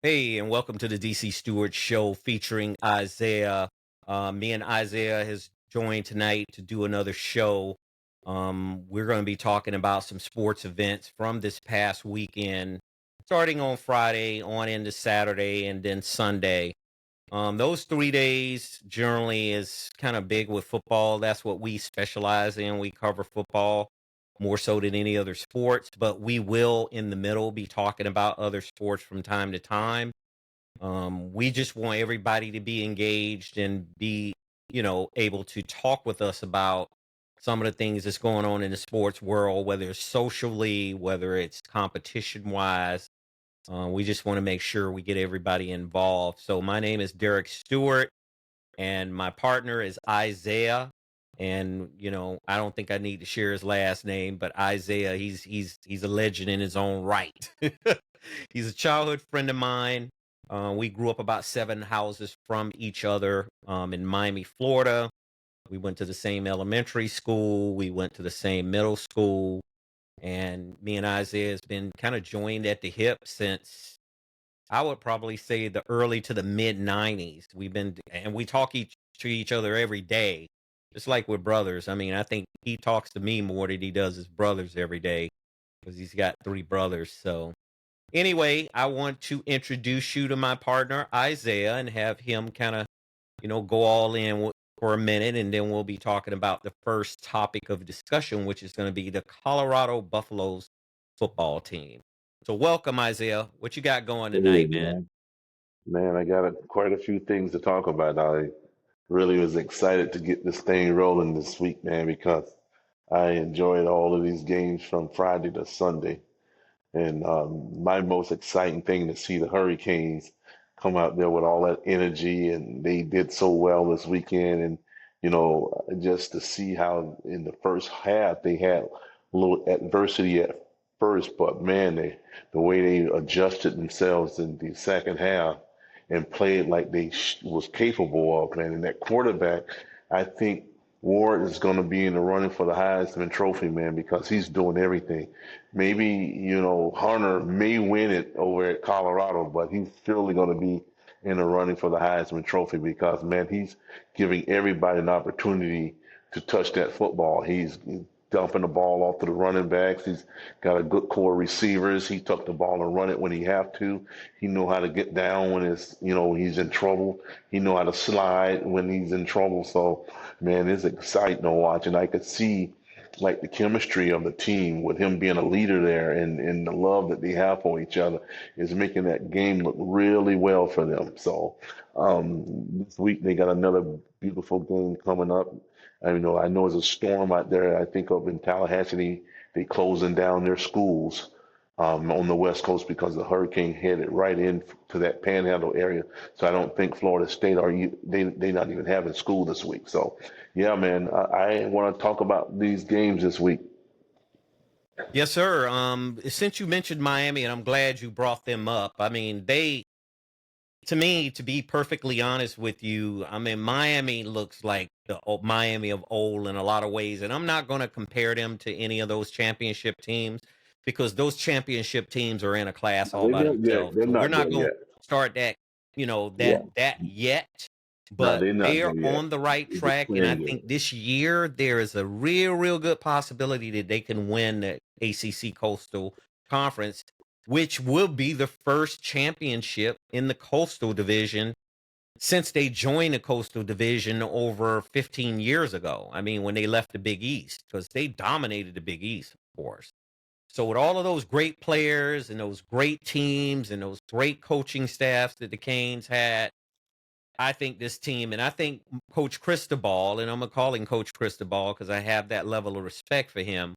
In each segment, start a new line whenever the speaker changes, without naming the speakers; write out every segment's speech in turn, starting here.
Hey, and welcome to the DC Stewart Show featuring Isaiah. Me and Isaiah has joined tonight to do another show. We're going to be talking about some sports events from this past weekend, starting on Friday, on into Saturday, and then Sunday. Those 3 days generally is kind of big with football. That's what we specialize in. We cover football more so than any other sports, but we will in the middle be talking about other sports from time to time. We just want everybody to be engaged and be, able to talk with us about some of the things that's going on in the sports world, whether it's socially, whether it's competition wise. We just want to make sure we get everybody involved. So my name is Derek Stewart, and my partner is Isaiah. And I don't think I need to share his last name, but Isaiah, he's a legend in his own right. He's a childhood friend of mine. We grew up about 7 houses from each other in Miami, Florida. We went to the same elementary school. We went to the same middle school. And me and Isaiah has been kind of joined at the hip since I would probably say the early to the mid 90s. And we talk to each other every day. It's like we're brothers. I mean, I think he talks to me more than he does his brothers every day because he's got 3 brothers. So, anyway, I want to introduce you to my partner, Isaiah, and have him kind of, go all in for a minute. And then we'll be talking about the first topic of discussion, which is going to be the Colorado Buffaloes football team. So, welcome, Isaiah. What you got going
Hey,
tonight, man?
man, I got quite a few things to talk about. I really was excited to get this thing rolling this week, man, because I enjoyed all of these games from Friday to Sunday. And my most exciting thing to see the Hurricanes come out there with all that energy, and they did so well this weekend. And just to see how in the first half they had a little adversity at first, but man, the way they adjusted themselves in the second half and played like they was capable of, man. And that quarterback, I think Ward is going to be in the running for the Heisman Trophy, man, because he's doing everything. Maybe, Hunter may win it over at Colorado, but he's surely going to be in the running for the Heisman Trophy because, man, he's giving everybody an opportunity to touch that football. He's dumping the ball off to the running backs. He's got a good core of receivers. He took the ball and run it when he have to. He know how to get down when he's in trouble. He know how to slide when he's in trouble. So, man, it's exciting to watch, and I could see like the chemistry of the team with him being a leader there and the love that they have for each other is making that game look really well for them. So this week they got another beautiful game coming up. I know it's a storm out there. I think up in Tallahassee, they closing down their schools on the West Coast because the hurricane headed right in to that Panhandle area. So I don't think Florida State they not even having school this week. So yeah, man, I want to talk about these games this week.
Yes, sir. Since you mentioned Miami, and I'm glad you brought them up. I mean, to me, to be perfectly honest with you, I mean, Miami looks like the Miami of old in a lot of ways, and I'm not going to compare them to any of those championship teams because those championship teams are in a class all
They're
by
not yet.
themselves.
They're
So we're
not
not
there
going to
yet.
start that,
Yeah,
that yet.
no,
But
they're not
they
there
are
yet.
on the right
They're just
track, and I
playing
think
games.
this year there is a real good possibility that they can win the ACC Coastal Conference, which will be the first championship in the Coastal Division since they joined the Coastal Division over 15 years ago. I mean, when they left the Big East, because they dominated the Big East, of course. So with all of those great players and those great teams and those great coaching staffs that the Canes had, I think this team, and I think Coach Cristobal, and I'm gonna call him Coach Cristobal because I have that level of respect for him.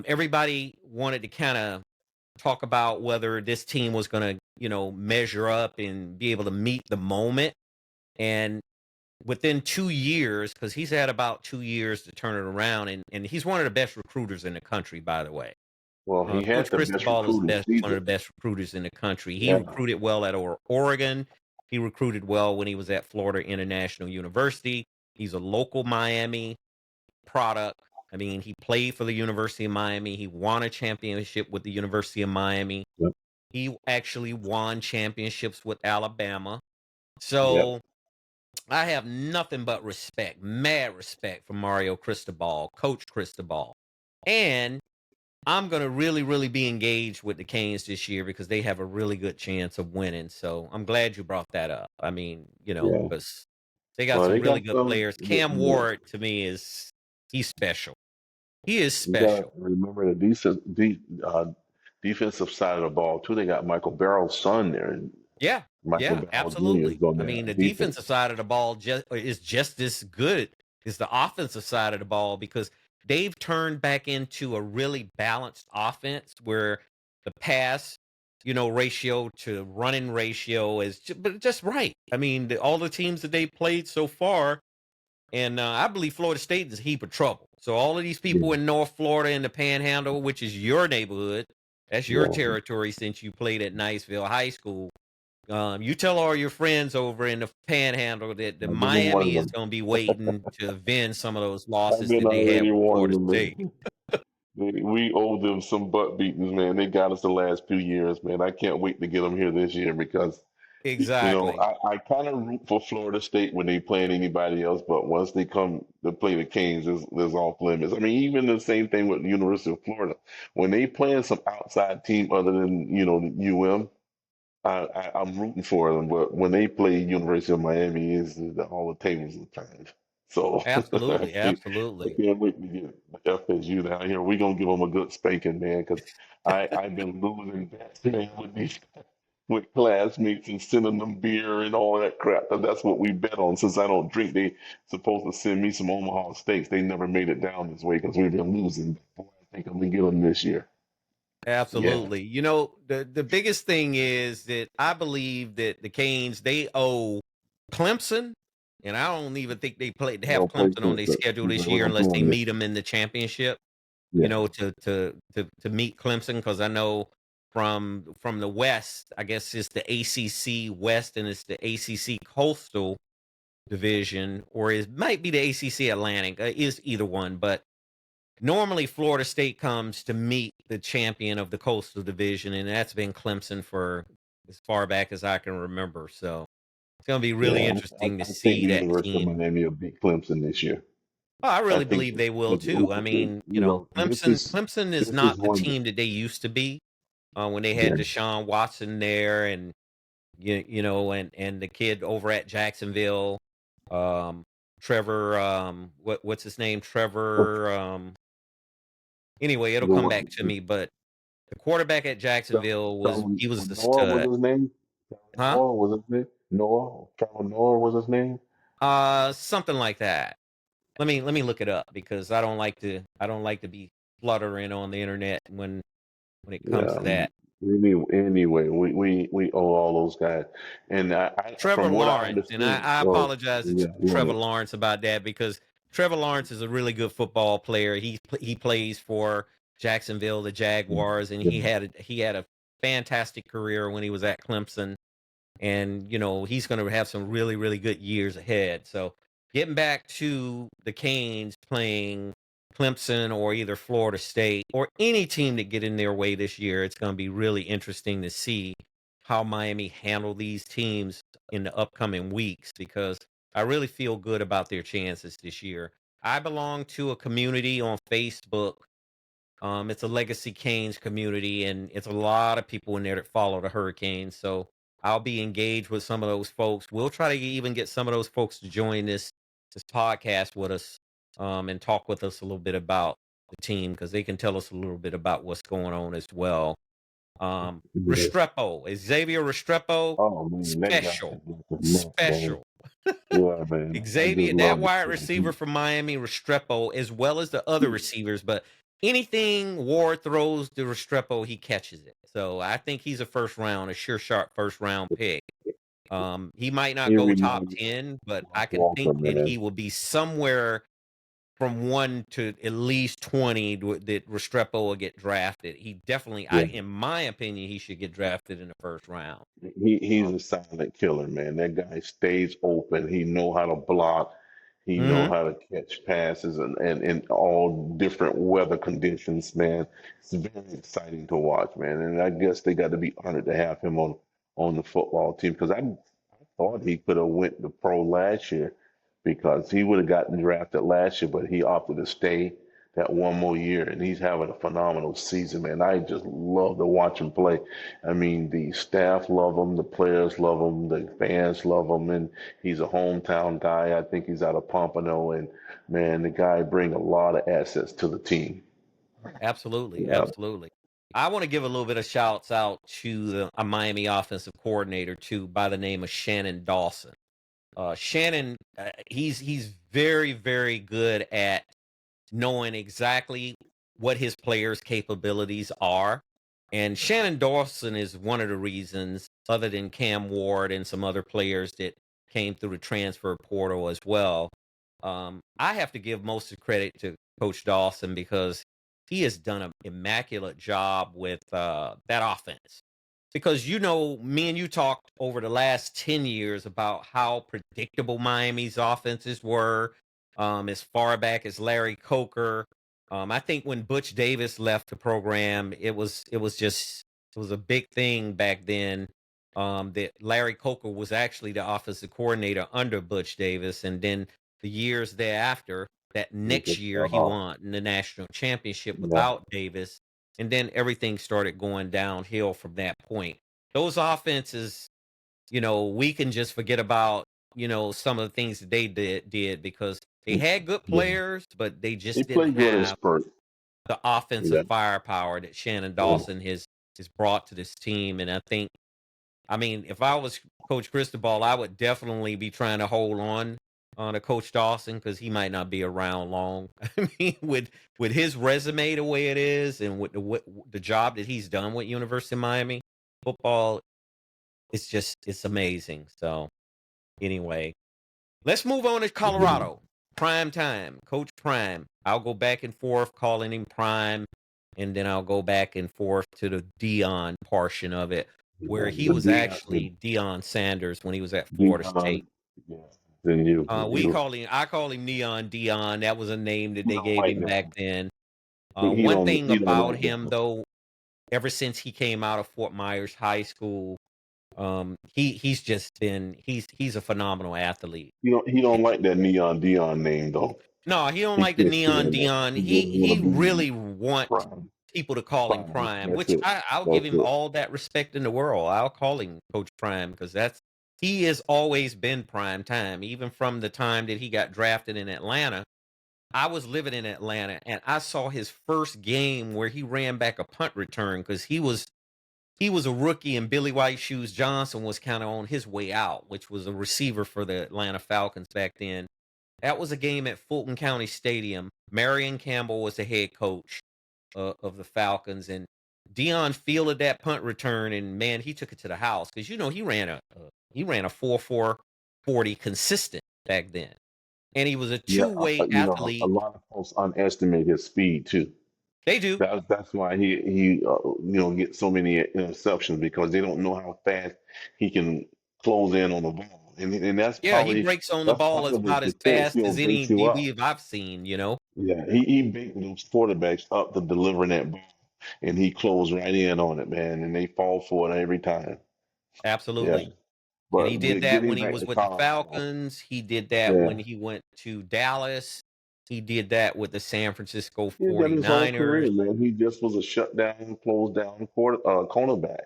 Everybody wanted to kind of talk about whether this team was going to, measure up and be able to meet the moment. And within 2 years, because he's had about 2 years to turn it around, and he's one of the best recruiters in the country, by the way.
Well, he
Coach
had the best
Cristobal is
recruiting
one of
season.
the best recruiters in the country. He
Yeah,
recruited well at Oregon. He recruited well when he was at Florida International University. He's a local Miami product. I mean, he played for the University of Miami. He won a championship with the University of Miami.
yep.
He actually won championships with Alabama.
Yep.
So I have nothing but respect, mad respect for Mario Cristobal, Coach Cristobal. And I'm going to really, really be engaged with the Canes this year because they have a really good chance of winning. So I'm glad you brought that up. I mean,
Yeah.
because they got
Well,
some
they
really
got
good
some.
players.
Yeah,
Cam
yeah.
Ward to me he's special. He is
You got to
special.
remember the defensive side of the ball too. They got Michael Barrow's son there, and
Yeah,
Michael
yeah,
Barrow Jr. is
absolutely.
going
I
there
mean,
on
the
defense.
defensive side of the ball is just as good as the offensive side of the ball because they've turned back into a really balanced offense where the pass, ratio to running ratio is but just right. I mean, all the teams that they played so far, and I believe Florida State is a heap of trouble. So all of these
Yeah,
people in North Florida in the Panhandle, which is your neighborhood, that's your
yeah.
territory since you played at Niceville High School. You tell all your friends over in the Panhandle that
I've been warning
Miami is
them.
going to be waiting to avenge some of those
I've
losses
been
that they had
already
with
warning
Florida
them,
State.
man. We owe them some butt beatings, man. They got us the last few years, man. I can't wait to get them here this year because,
Exactly.
I kind of root for Florida State when they playing anybody else, but once they come to play the Canes, there's off limits. I mean, even the same thing with the University of Florida. When they playing some outside team other than, the UM, I'm rooting for them. But when they play University of Miami, all the tables are turned. So
Absolutely.
I
Absolutely.
can't wait to get FSU down here. We're gonna give them a good spanking, man, because I've been losing bets, man, with classmates and sending them beer and all that crap. That's what we bet on. Since I don't drink, they supposed to send me some Omaha steaks. They never made it down this way because we've been losing. Boy, I think I'm gonna get them this year. Yeah,
Absolutely. The biggest thing is that I believe that the Canes, they owe Clemson, and I don't even think
they
have
don't play
Clemson on their
Clemson.
schedule
We
this year
don't play
unless they
them this
meet
year.
them in the championship.
Yeah,
To meet Clemson because I know from the West, I guess it's the ACC West and it's the ACC Coastal Division, or it might be the ACC Atlantic. Is either one, but normally Florida State comes to meet the champion of the Coastal Division, and that's been Clemson for as far back as I can remember. So it's going to be really
yeah.
interesting to
I think
see
the
that
University of
team.
Miami will beat Clemson this year.
Oh, I
I
really
think
believe
so.
they will
'Cause,
too. I mean, Clemson is
this is
not the
one.
team that they used to be when they had
Yeah,
Deshaun Watson there, and and the kid over at Jacksonville, um, Trevor, what's his name, Trevor. Anyway, it'll
the
come
one.
back to me, but the quarterback at Jacksonville he was the
Noah was
stud,
his name.
huh?
Noah was his name. Noah. Trevor Noah was his name.
Something like that. Let me look it up because I don't like to be fluttering on the internet when it comes
Yeah.
to that.
Anyway, we owe all those guys, and
Trevor
from what I
Lawrence, and
understood,
I
well,
apologize to
yeah, go
Trevor
ahead.
Lawrence about that because Trevor Lawrence is a really good football player. He plays for Jacksonville, the Jaguars, and
Yeah,
he had a fantastic career when he was at Clemson, and he's going to have some really really good years ahead. So getting back to the Canes playing Clemson or either Florida State or any team that get in their way this year, it's going to be really interesting to see how Miami handle these teams in the upcoming weeks because I really feel good about their chances this year. I belong to a community on Facebook. It's a Legacy Canes community, and it's a lot of people in there that follow the Hurricanes. So I'll be engaged with some of those folks. We'll try to even get some of those folks to join this podcast with us, and talk with us a little bit about the team because they can tell us a little bit about what's going on as well.
yeah.
Restrepo, Xavier Restrepo,
Oh man, that guy
special,
is like a mess, man.
special.
Yeah, man. I just
Xavier, that
love the
wide
kid.
receiver from Miami, Restrepo, as well as the other receivers, but anything Ward throws to Restrepo, he catches it. So I think he's a sure sharp first round pick. He might not
He
go top
reminds me
10, but
of
I
Josh
can
Walker,
think that he
man.
will be somewhere from 1 to at least 20 that Restrepo will get drafted. He definitely,
Yeah,
in my opinion, he should get drafted in the first round.
he's a silent killer, man. That guy stays open. He know how to block. He know
Hmm.
how to catch passes and in all different weather conditions, man. It's very exciting to watch, man. And I guess they got to be honored to have him on the football team because I thought he could have went to pro last year because he would have gotten drafted last year, but he opted to stay that one more year, and he's having a phenomenal season, man. I just love to watch him play. I mean, the staff love him, the players love him, the fans love him, and he's a hometown guy. I think he's out of Pompano, and man, the guy bring a lot of assets to the team.
Absolutely,
Yeah,
absolutely. I want to give a little bit of shouts out to a Miami offensive coordinator too, by the name of Shannon Dawson. Shannon, he's very very good at knowing exactly what his players' capabilities are. And Shannon Dawson is one of the reasons, other than Cam Ward and some other players that came through the transfer portal as well. I have to give most of the credit to Coach Dawson because he has done an immaculate job with that offense. Because me and you talked over the last 10 years about how predictable Miami's offenses were, as far back as Larry Coker. I think when Butch Davis left the program, it was a big thing back then. That Larry Coker was actually the offensive coordinator under Butch Davis, and then the years thereafter, that
he
next
just
year
fell
he
off.
won the national championship
Yeah,
without Davis, and then everything started going downhill from that point. Those offenses, we can just forget about, some of the things that they did because they had good
yeah.
players, but they
He
just didn't
played good in
have
spurt.
the offensive
Yeah,
firepower that Shannon
yeah.
Dawson has brought to this team. And I mean, if I was Coach Cristobal, I would definitely be trying to hold on to Coach Dawson because he might not be around long. I mean, with his resume the way it is, and with the job that he's done with University of Miami football, it's amazing. So anyway, let's move on to Colorado. Prime time, Coach Prime. I'll go back and forth calling him Prime, and then I'll go back and forth to the Dion portion of it, where he
The
was
Dion,
actually Dion Sanders when he was at Florida State.
Dion, yeah. Then
I call him Neon Dion. That was a name that
he
they
don't
gave
like
him back
that.
then.
He
One
don't
thing
he don't
about
like
him,
that.
though, ever since he came out of Fort Myers High School, he's a phenomenal athlete.
He don't like that Neon Dion name though.
No, he don't
He
like the
can't
Neon
stand that.
Dion.
He
He
just want
he
to be
really want
prime.
people to call him
Prime.
Prime,
That's
which
it.
I'll give
That's
him
it.
all that respect in the world. I'll call him Coach Prime because he has always been prime time, even from the time that he got drafted in Atlanta. I was living in Atlanta and I saw his first game where he ran back a punt return because he was a rookie and Billy White Shoes Johnson was kind of on his way out, which was a receiver for the Atlanta Falcons back then. That was a game at Fulton County Stadium. Marion Campbell was the head coach of the Falcons, and Dion fielded that punt return, and man, he took it to the house because he ran a 4.40 consistent back then, and he was a
Yeah,
two-way
a
athlete.
lot of folks underestimate his speed too.
They do,
That's why he gets so many interceptions because they don't know how fast he can close in on the ball, and
yeah. He breaks on the
that's
ball
part
as
of his
about as
defense.
fast
He'll
as
break
any
you up.
DB I've seen.
Yeah, he beat those quarterbacks up to delivering that ball, and he closed right in on it, man, and they fall for it every time. Yeah,
Absolutely. And he
but
did that
getting
when he
back
was
to
with the
Colorado,
Falcons. He did that
yeah,
when he went to Dallas. He did that with the San Francisco
he did that his whole
49ers.
career, man. He just was a shutdown, closed down cornerback.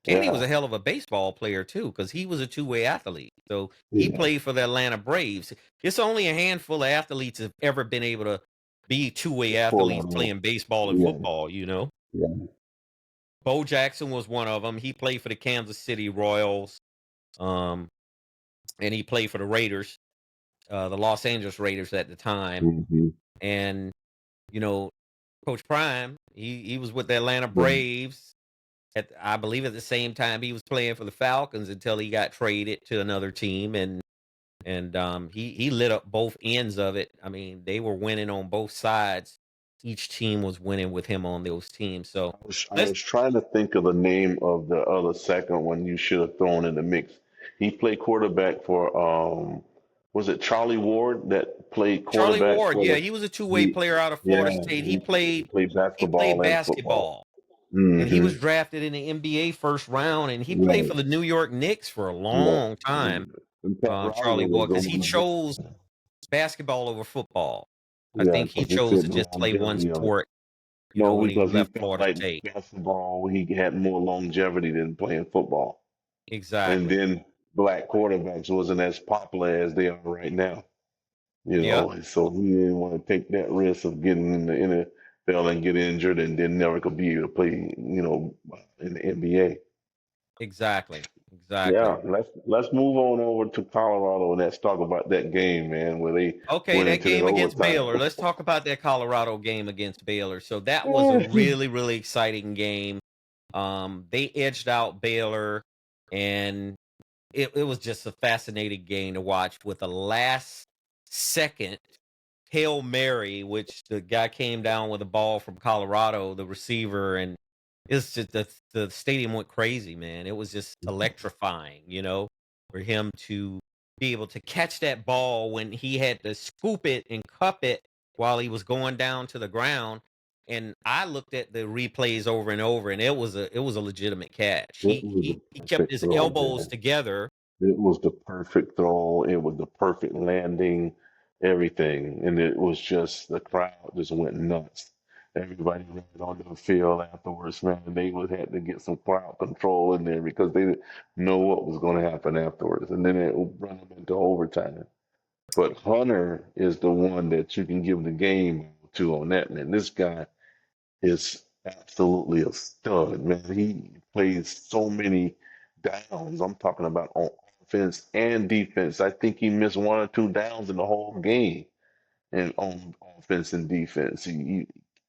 And he was
Yeah,
a hell of a baseball player too, because he was a two-way athlete. So he
yeah,
played for the Atlanta Braves. It's only a handful of athletes have ever been able to be two-way
pull that
athletes
off.
playing baseball and
Yeah,
football.
yeah.
Bo Jackson was one of them. He played for the Kansas City Royals. Um, and he played for the Raiders, the Los Angeles Raiders at the time.
Hmm.
And, you know, Coach Prime, he was with the Atlanta
Yeah.
Braves. I believe at the same time he was playing for the Falcons until he got traded to another team, and he lit up both ends of it. I mean, they were winning on both sides. Each team was winning with him on those teams. So
I
let's
was trying to think of the name of the other second one you should have thrown in the mix. He played quarterback for was it Charlie Ward that played
Charlie
quarterback
Ward,
for
yeah,
the
he was a two-way
he
player out of Florida
yeah,
State.
he played
He played
basketball and football.
basketball, and he
Hmm.
was drafted in the NBA first round, and he played
Right.
for the New York Knicks for a
Yeah.
long time.
And Pat
Charlie
Riley was
Ward,
the
because he
one that
chose basketball over football. I
yeah,
think he
because he
chose
said
to
the
just play one
longevity of it.
sport,
No,
when he
because he
left
felt
Florida
like
State.
basketball he had more longevity than playing football. And
Exactly.
then black quarterbacks wasn't as popular as they are right now.
Yep.
And so he didn't want to take that risk of getting in the NFL and get injured and then never could be able to play, in the NBA.
Exactly. Exactly.
Yeah, let's move on over to Colorado and let's talk about that game, man, where they
Okay,
went
that
into that
game against
overtime.
Baylor. Let's talk about that Colorado game against Baylor. So that was a really, really exciting game. They edged out Baylor, and it was just a fascinating game to watch with a last second Hail Mary, which the guy came down with a ball from Colorado, the receiver, and it's just the stadium went crazy, man. It was just electrifying, for him to be able to catch that ball when he had to scoop it and cup it while he was going down to the ground. And I looked at the replays over and over, and it was a legitimate catch.
It
He
was
he
a
he kept
perfect
his
throw,
elbows
man.
together.
It was the perfect throw. It was the perfect landing, everything. And it was just the crowd just went nuts. Everybody ran onto the field afterwards, man. They would had to get some crowd control in there because they didn't know what was going to happen afterwards. And then it would run them into overtime. But Hunter is the one that you can give the game to on that, man. This guy is absolutely a stud, man. He plays so many downs. I'm talking about on offense and defense. I think he missed one or two downs in the whole game, and on offense and defense. He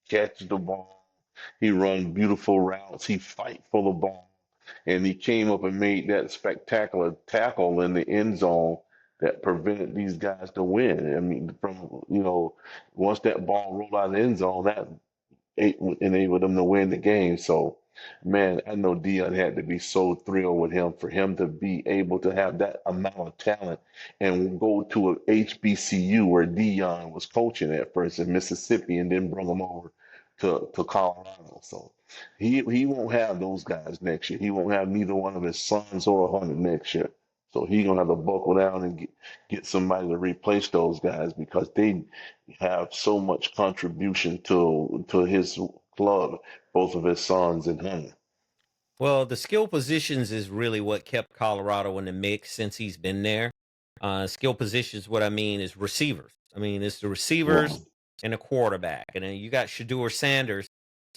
catches the ball. He runs beautiful routes. He fight for the ball, and he came up and made that spectacular tackle in the end zone that prevented these guys to win. I mean, once that ball rolled out of the end zone, that enabled them to win the game. So, man, I know Dion had to be so thrilled with him for him to be able to have that amount of talent and go to a HBCU where Dion was coaching at first in Mississippi and then bring him over to Colorado. So he won't have those guys next year. He won't have neither one of his sons or a hundred next year. So he's gonna have to buckle down and get somebody to replace those guys because they have so much contribution to his club, both of his sons and him.
Well, the skill positions is really what kept Colorado in the mix since he's been there. Skill positions, what I mean is receivers. I mean, it's the receivers
Yeah,
and the quarterback. And then you got Shadur Sanders,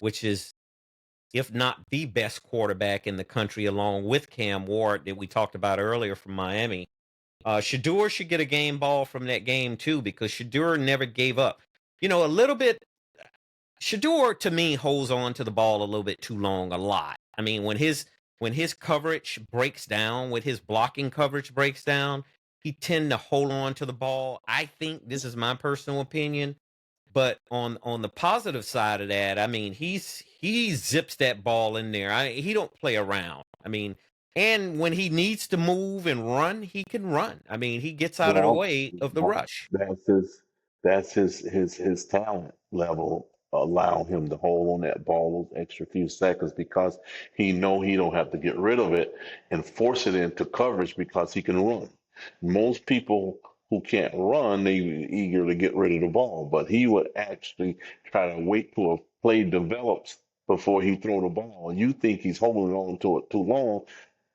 which is, if not the best quarterback in the country, along with Cam Ward that we talked about earlier from Miami. Shadur should get a game ball from that game too, because Shadur never gave up. A little bit. Shador to me holds on to the ball a little bit too long, a lot. I mean, when his coverage breaks down, when his blocking coverage breaks down, he tend to hold on to the ball. I think this is my personal opinion, but on the positive side of that, I mean, he zips that ball in there. He don't play around. I mean, and when he needs to move and run, he can run. I mean, he gets out of the
well,
way of the
that,
rush.
that's his talent level allow him to hold on that ball those extra few seconds because he don't have to get rid of it and force it into coverage because he can run. Most people who can't run, they eager to get rid of the ball, but he would actually try to wait till a play develops before he throw the ball. You think he's holding on to it too long,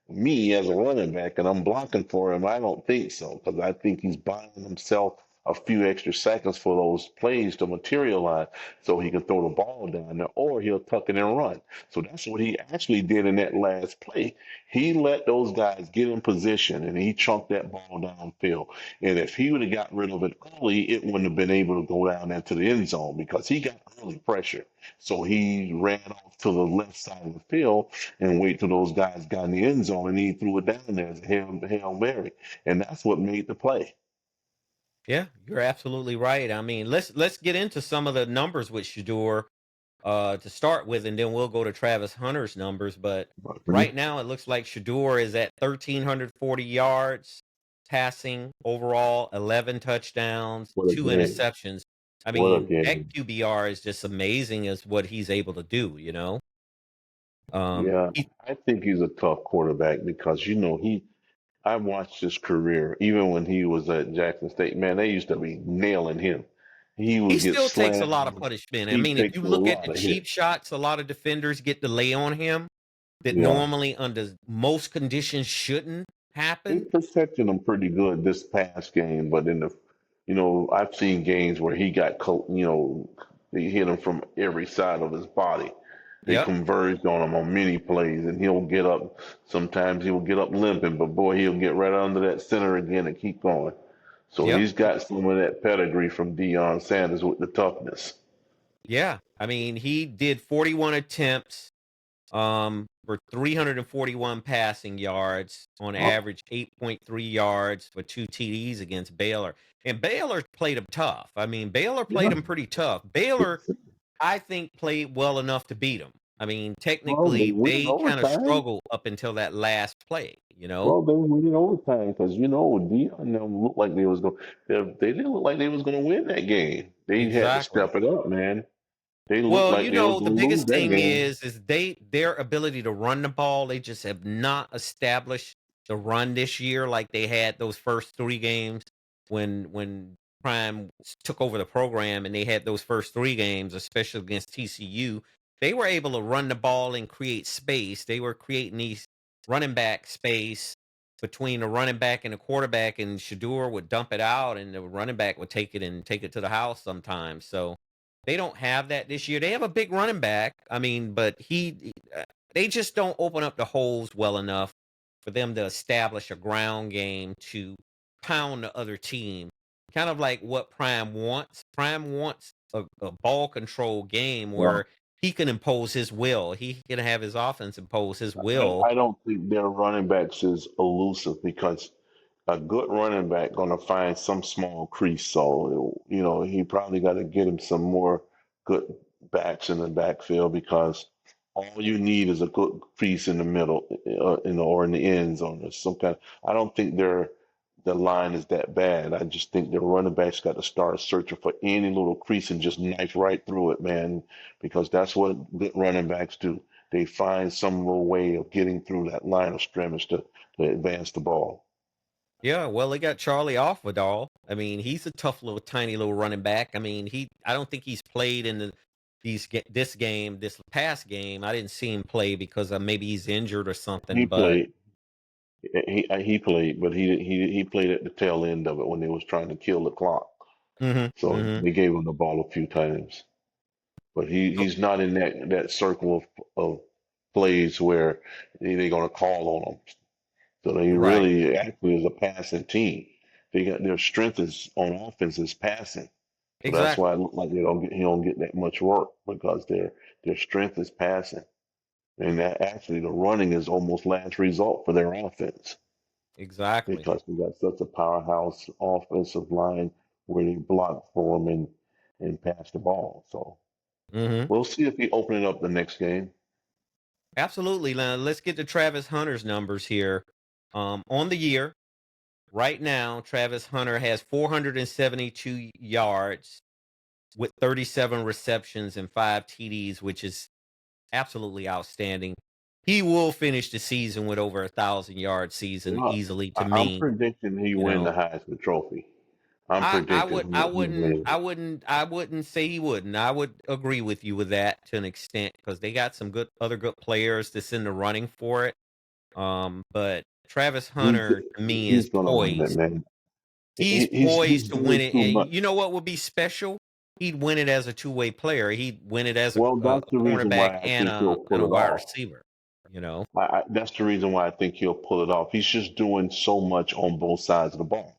me as a running back and I'm blocking for him, I don't think so because I think he's buying himself a few extra seconds for those plays to materialize so he can throw the ball down there or he'll tuck it and run. So that's what he actually did in that last play. He let those guys get in position and he chunked that ball downfield. And if he would have got rid of it early, it wouldn't have been able to go down into the end zone because he got early pressure. So he ran off to the left side of the field and wait till those guys got in the end zone and he threw it down there as a Hail Mary. And that's what made the play.
Yeah, you're absolutely right. I mean, let's get into some of the numbers with Shador to start with, and then we'll go to Travis Hunter's numbers. But
Mhm.
right now, it looks like Shador is at 1,340 yards, passing overall, 11 touchdowns,
What a
2
game.
interceptions. I
What a
mean, that
game.
QBR is just amazing as what he's able to do,
Yeah,
he
I think he's a tough quarterback because, I watched his career, even when he was at Jackson State. Man, they used to be nailing him. He
he
would get
still takes a lot of
slammed.
punishment. I
He
mean, if
takes
you
a
look at the
lot of
cheap
hits.
shots, a lot of defenders get to lay on him that
Yeah.
normally under most conditions shouldn't
They
happen.
protected him pretty good this past game, but I've seen games where he got, they hit him from every side of his body. They
Yep,
converged on him on many plays, and he'll get up. Sometimes he'll get up limping, but boy, he'll get right under that center again and keep going. So
yep.
he's got some of that pedigree from Deion Sanders with the toughness.
Yeah. I mean, he did 41 attempts for 341 passing yards on
Oh,
average 8.3 yards for 2 TDs against Baylor. And Baylor played him tough. I mean, Baylor played
yeah.
him pretty tough. Baylor, I think, played well enough to beat him. I mean,
Well, they
technically,
win in
they kind of
overtime.
struggled up until that last play.
Well, they win in overtime because Deion them looked like they was going. They didn't look like they was going to win that game. They had to
Exactly.
step it up, man. They looked
Well,
like they was
the
going to lose
biggest
that
thing
game.
is their ability to run the ball, they just have not established the run this year like they had those first 3 games when Prime took over the program and they had those first 3 games, especially against TCU. They were able to run the ball and create space. They were creating these running back space between the running back and the quarterback, and Shadour would dump it out and the running back would take it and take it to the house sometimes. So they don't have that this year. They have a big running back. I mean, but they just don't open up the holes well enough for them to establish a ground game to pound the other team. Kind of like what Prime wants. Prime wants a ball control game
Well,
where he can impose his will. He can have his offense impose his will.
I don't think their running backs is elusive because a good running back going to find some small crease. So, he probably got to get him some more good backs in the backfield because all you need is a good crease in the middle, or in the end zone or some kind. I don't think the line is that bad. I just think the running backs got to start searching for any little crease and just knife right through it, man, because that's what good running backs do. They find some little way of getting through that line of scrimmage to advance the ball.
Yeah, well, they got Charlie Offredall. I mean, he's a tough little, tiny little running back. I mean, I don't think he's played in this past game. I didn't see him play because maybe he's injured or
He
something. But
played. He played, but he played at the tail end of it when they was trying to kill the clock.
hmm
So
hmm
they gave him the ball a few times. But he's not in that circle of plays where they're gonna call on him. So they
right,
really actually is a passing team. They got their strength is on offense is passing. So that's why
exactly,
it look like he don't get that much work because their strength is passing. And that actually the running is almost last result for their offense
exactly.
because we got such a powerhouse offensive line where they block for him and pass the ball. So
hmm
we'll see if he open it up the next game.
Absolutely. Now let's get to Travis Hunter's numbers here. On the year, right now, Travis Hunter has 472 yards with 37 receptions and 5 TDs, which is absolutely outstanding. He will finish the season with over 1,000-yard season
Well,
easily to
I'm
me.
predicting he
You
win
know,
the Heisman Trophy. I'm predicting he wins it.
I wouldn't say he wouldn't. I would agree with you with that to an extent because they got some other good players that's in the running for it. But Travis
He's
Hunter to me is
he's gonna win it,
poised.
man.
He's
He's
poised to win
doing
it.
too
And
much.
you know what would be special? He'd win it as a two-way player. He'd win it as
Well,
a
that's the reason
cornerback
why I
and
think he'll
a
pull it
wide
off.
receiver. You know.
That's the reason why I think he'll pull it off. He's just doing so much on both sides of the ball.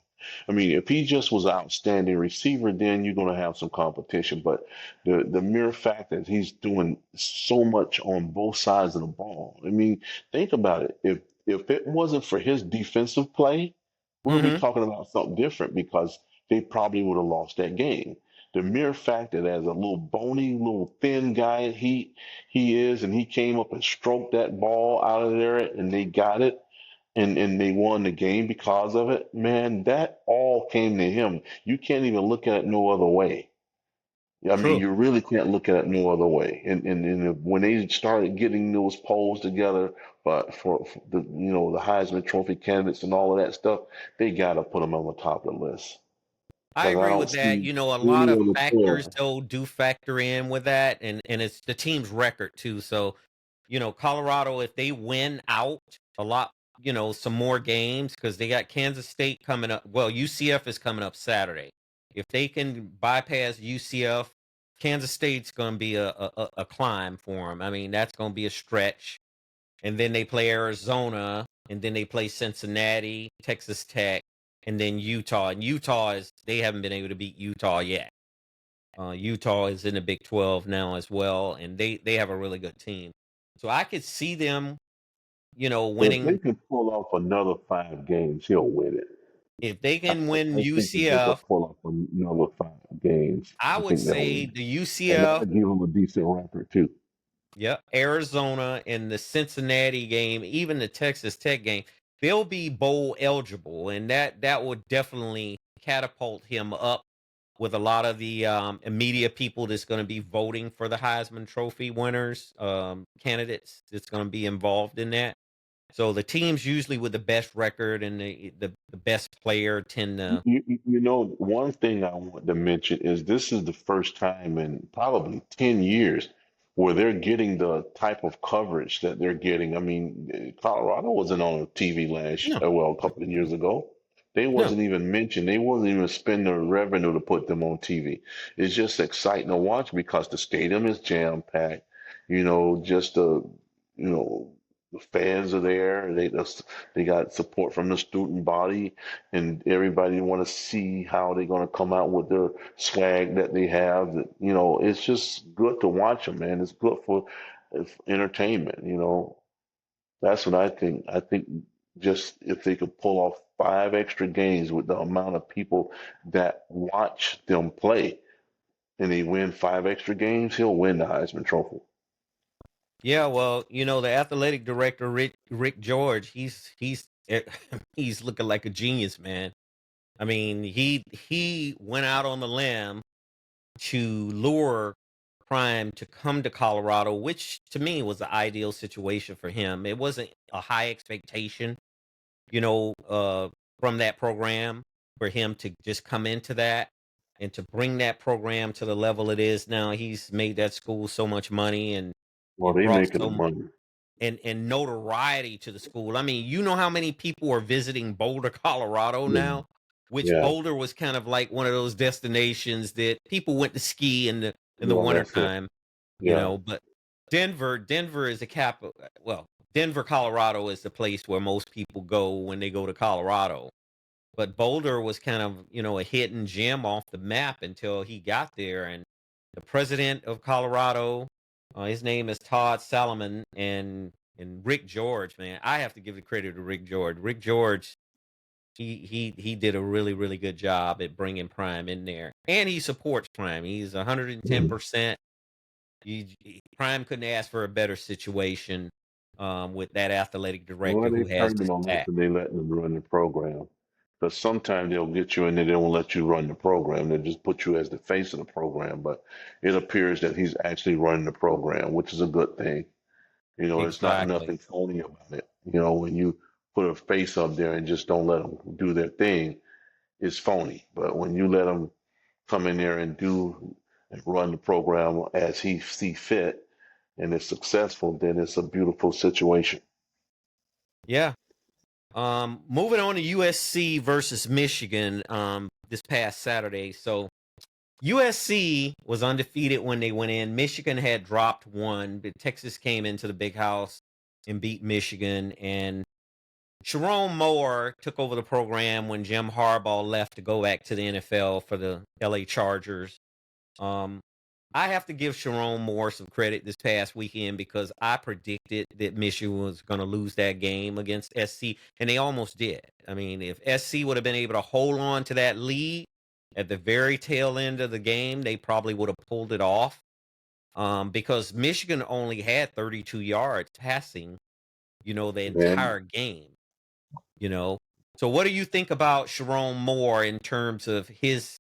I mean, if he just was an outstanding receiver, then you're going to have some competition. But the mere fact that he's doing so much on both sides of the ball, I mean, think about it. If it wasn't for his defensive play, we'll be
hmm
talking about something different because they probably would have lost that game. The mere fact that as a little bony, little thin guy he is, and he came up and stroked that ball out of there, and they got it. and they won the game because of it, man, that all came to him. You can't even look at it no other way. I mean,
True.
you really can't look at it no other way. And when they started getting those polls together, but for the the Heisman Trophy candidates and all of that stuff, they got to put them on the top of the list
I
because I
agree
don't
with that.
see
You know, a lot
any
of
other
factors
player.
though do factor in with that, and it's the team's record too. So, Colorado, if they win out a lot, some more games because they got Kansas State coming up. Well, UCF is coming up Saturday. If they can bypass UCF, Kansas State's going to be a climb for them. I mean, that's going to be a stretch. And then they play Arizona, and then they play Cincinnati, Texas Tech, and then Utah. And they haven't been able to beat Utah yet. Utah is in the Big 12 now as well, and they have a really good team. So I could see them,
If they
winning.
can pull off another 5 games, he'll win it.
If they
I,
can
I
win
I think if they could
UCF,
pull off another 5 games,
I
I
would
think they'll
say
win.
the
And
UCF.
that'll give them a decent record too.
Yeah, Arizona and the Cincinnati game, even the Texas Tech game, they'll be bowl eligible, and that would definitely catapult him up with a lot of the immediate people that's going to be voting for the Heisman Trophy winners, candidates that's going to be involved in that. So the teams usually with the best record and the best player tend to.
One thing I want to mention is this is the first time in probably 10 years where they're getting the type of coverage that they're getting. I mean, Colorado wasn't on TV
No,
well, a couple of years ago. They
no.
wasn't even mentioned. They wasn't even spending the revenue to put them on TV. It's just exciting to watch because the stadium is jam packed. Just you know, the fans are there. They got support from the student body and everybody want to see how they're going to come out with their swag that they have. It's just good to watch them, man. It's good for entertainment. That's what I think. I think just if they could pull off 5 extra games with the amount of people that watch them play, and they win 5 extra games, he'll win the Heisman Trophy.
Yeah, well, the athletic director Rick George, he's looking like a genius, man. I mean, he went out on the limb to lure Prime to come to Colorado, which to me was the ideal situation for him. It wasn't a high expectation, you know, uh, from that program for him to just come into that and to bring that program to the level it is now. He's made that school so much money and
Well,
it
they
brought
making the money.
and notoriety to the school. I mean, you know how many people are visiting Boulder, Colorado
Yeah,
now, which
yeah,
Boulder was kind of like one of those destinations that people went to ski in the
yeah. That's it.
wintertime,
Yeah.
but Denver is the capital. Well, Denver, Colorado is the place where most people go when they go to Colorado. But Boulder was kind of, a hidden gem off the map until he got there. And the president of Colorado, his name is Todd Salomon, and Rick George, man, I have to give the credit to Rick George. Rick George, he did a really really good job at bringing Prime in there, and he supports Prime. He's
Mhm.
110%. Prime couldn't ask for a better situation with that athletic
Well,
director
they
who has
turned
his
them on
back.
after they let them run the program. Because sometimes they'll get you and they won't let you run the program. They just put you as the face of the program. But it appears that he's actually running the program, which is a good thing. It's not
Exactly.
nothing phony about it. When you put a face up there and just don't let them do their thing, it's phony. But when you let them come in there and do and run the program as he see fit and it's successful, then it's a beautiful situation.
Yeah. Moving on to USC versus Michigan this past Saturday. So USC was undefeated when they went in. Michigan had dropped one, but Texas came into the big house and beat Michigan. And Sharon Moore took over the program when Jim Harbaugh left to go back to the NFL for the LA Chargers. Um, I have to give Sharon Moore some credit this past weekend because I predicted that Michigan was going to lose that game against SC, and they almost did. I mean, if SC would have been able to hold on to that lead at the very tail end of the game, they probably would have pulled it off. Because Michigan only had 32 yards passing, the
And
entire game. you know. So what do you think about Sharon Moore in terms of his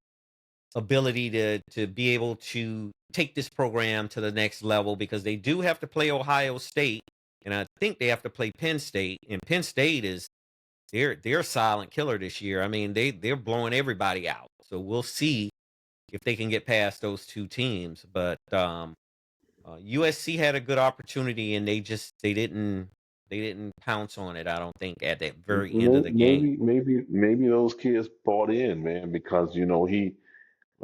ability to be able to take this program to the next level, because they do have to play Ohio State, and I think they have to play Penn State, and Penn State is they're a silent killer this year. I mean, they're blowing everybody out. So we'll see if they can get past those two teams. But USC had a good opportunity, and they didn't pounce on it. I don't think at that very end of the game.
Maybe those kids bought in, man, because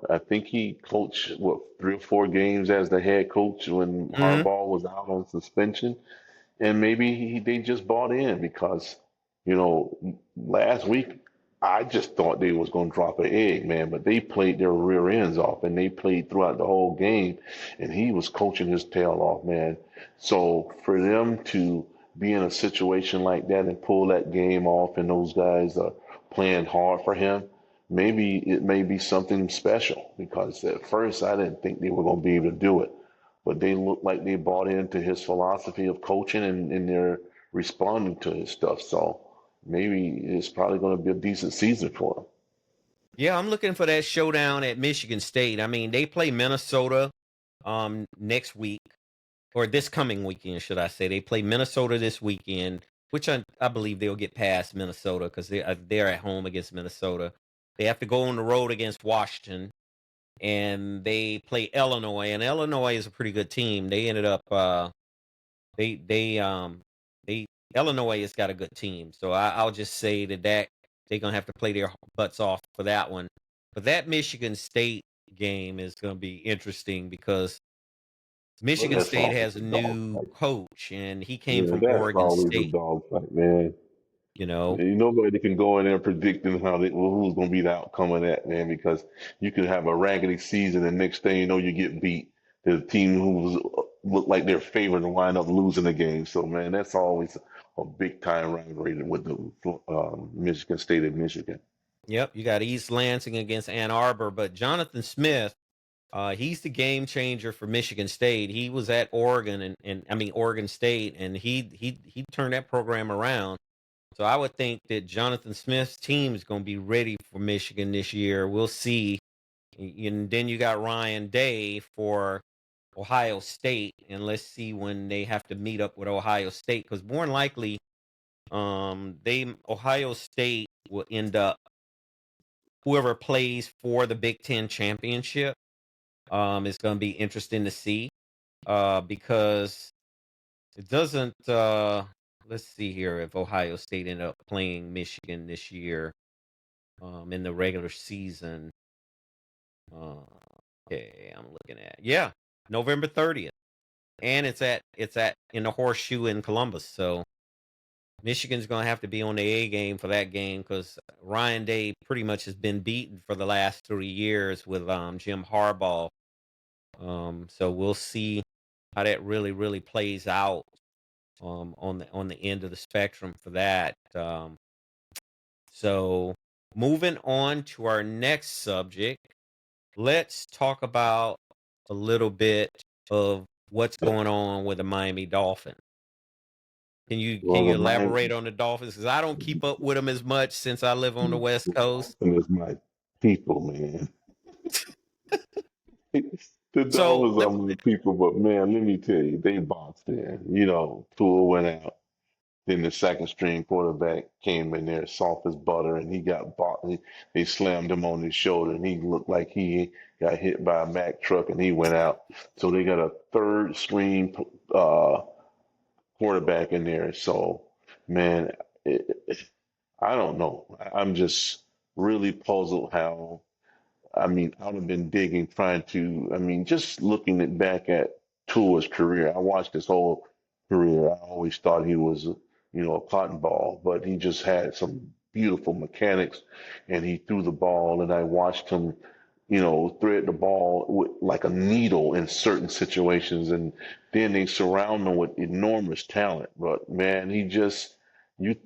I think he coached what 3 or 4 games as the head coach when
Hmm.
Harbaugh was out on suspension, and maybe they just bought in because last week I just thought they was going to drop an egg, man, but they played their rear ends off and they played throughout the whole game, and he was coaching his tail off, man. So for them to be in a situation like that and pull that game off, and those guys are playing hard for him, maybe it may be something special, because at first I didn't think they were going to be able to do it, but they look like they bought into his philosophy of coaching, and they're responding to his stuff. So maybe it's probably going to be a decent season for him.
Yeah, I'm looking for that showdown at Michigan State. I mean, they play Minnesota next week, or this coming weekend, should I say. They play Minnesota this weekend, which I believe they'll get past Minnesota because they're at home against Minnesota. They have to go on the road against Washington, and they play Illinois, and Illinois is a pretty good team. They ended up they Illinois has got a good team, so I'll just say that they're gonna have to play their butts off for that one. But that Michigan State game is gonna be interesting because
But
Michigan
that's
State
always
has
a
a
dog
new
fight.
coach, and he came
Yeah,
from
that's
Oregon
always a
State.
dog fight, man.
You know,
Nobody can go in there predicting who's going to be the outcome of that, man, because you could have a raggedy season and next thing you know, you get beat. The team look like they're favored to wind up losing the game. So, man, that's always a big time rivalry with the Michigan State and Michigan.
yep, you got East Lansing against Ann Arbor, but Jonathan Smith, he's the game changer for Michigan State. He was at Oregon and I mean Oregon State, and he turned that program around. So I would think that Jonathan Smith's team is going to be ready for Michigan this year. We'll see. And then you got Ryan Day for Ohio State, and let's see when they have to meet up with Ohio State, because more than likely, they Ohio State will end up whoever plays for the Big Ten championship. Is going to be interesting to see, because it doesn't. Let's see here if Ohio State end up playing Michigan this year, in the regular season. Uh, okay, I'm looking at, yeah, November 30th, and it's at in the Horseshoe in Columbus. So Michigan's gonna have to be on the A game for that game, because Ryan Day pretty much has been beaten for the last 3 years with Jim Harbaugh. So we'll see how that really plays out on the end of the spectrum for that. So moving on to our next subject, let's talk about a little bit of what's going on with the Miami Dolphins. Can
Well,
you
the Miami,
elaborate on the Dolphins? Because I don't keep up with them as much since I live on the West
the
Coast.
Dolphins is my people, man. The
So
Dolphins are my people, but man, let me tell you, they boxed in. Tua went out. Then the second string quarterback came in there soft as butter, and he got bought. They slammed him on his shoulder, and he looked like he got hit by a Mack truck, and he went out. So they got a third string uh, quarterback in there. So, man, I don't know. I'm just really puzzled how. I mean, I'd have been digging, trying to. I mean, just looking back at Tua's career. I watched his whole career. I always thought he was, a cotton ball, but he just had some beautiful mechanics, and he threw the ball. And I watched him, thread the ball with, like a needle in certain situations, and then they surround him with enormous talent. But man, you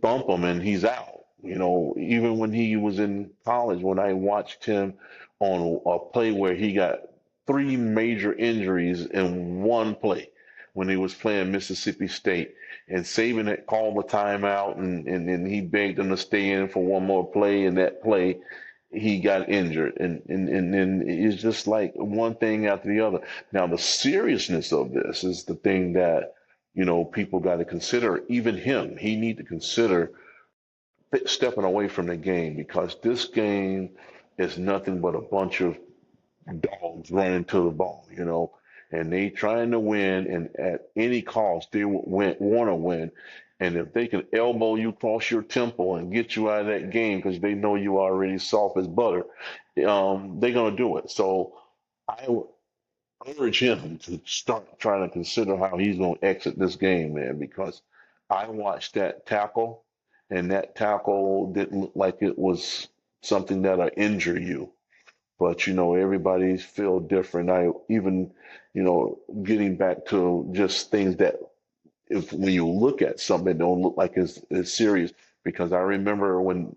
thump him and he's out. Even when he was in college, when I watched him on a play where he got 3 major injuries in one play. when he was playing Mississippi State, and Saban had called the timeout, and he begged him to stay in for one more play, and that play he got injured, and it's just like one thing after the other. Now the seriousness of this is the thing that people got to consider. Even him, he need to consider stepping away from the game, because this game is nothing but a bunch of dogs running to the ball, and they trying to win, and at any cost they want to win. And if they can elbow you across your temple and get you out of that game because they know you already soft as butter, they're gonna do it. So I would urge him to start trying to consider how he's gonna exit this game, man, because I watched that tackle, and that tackle didn't look like it was something that'll injure you. But everybody feel different. I even, getting back to just things that, if when you look at something, it don't look like it's serious. Because I remember when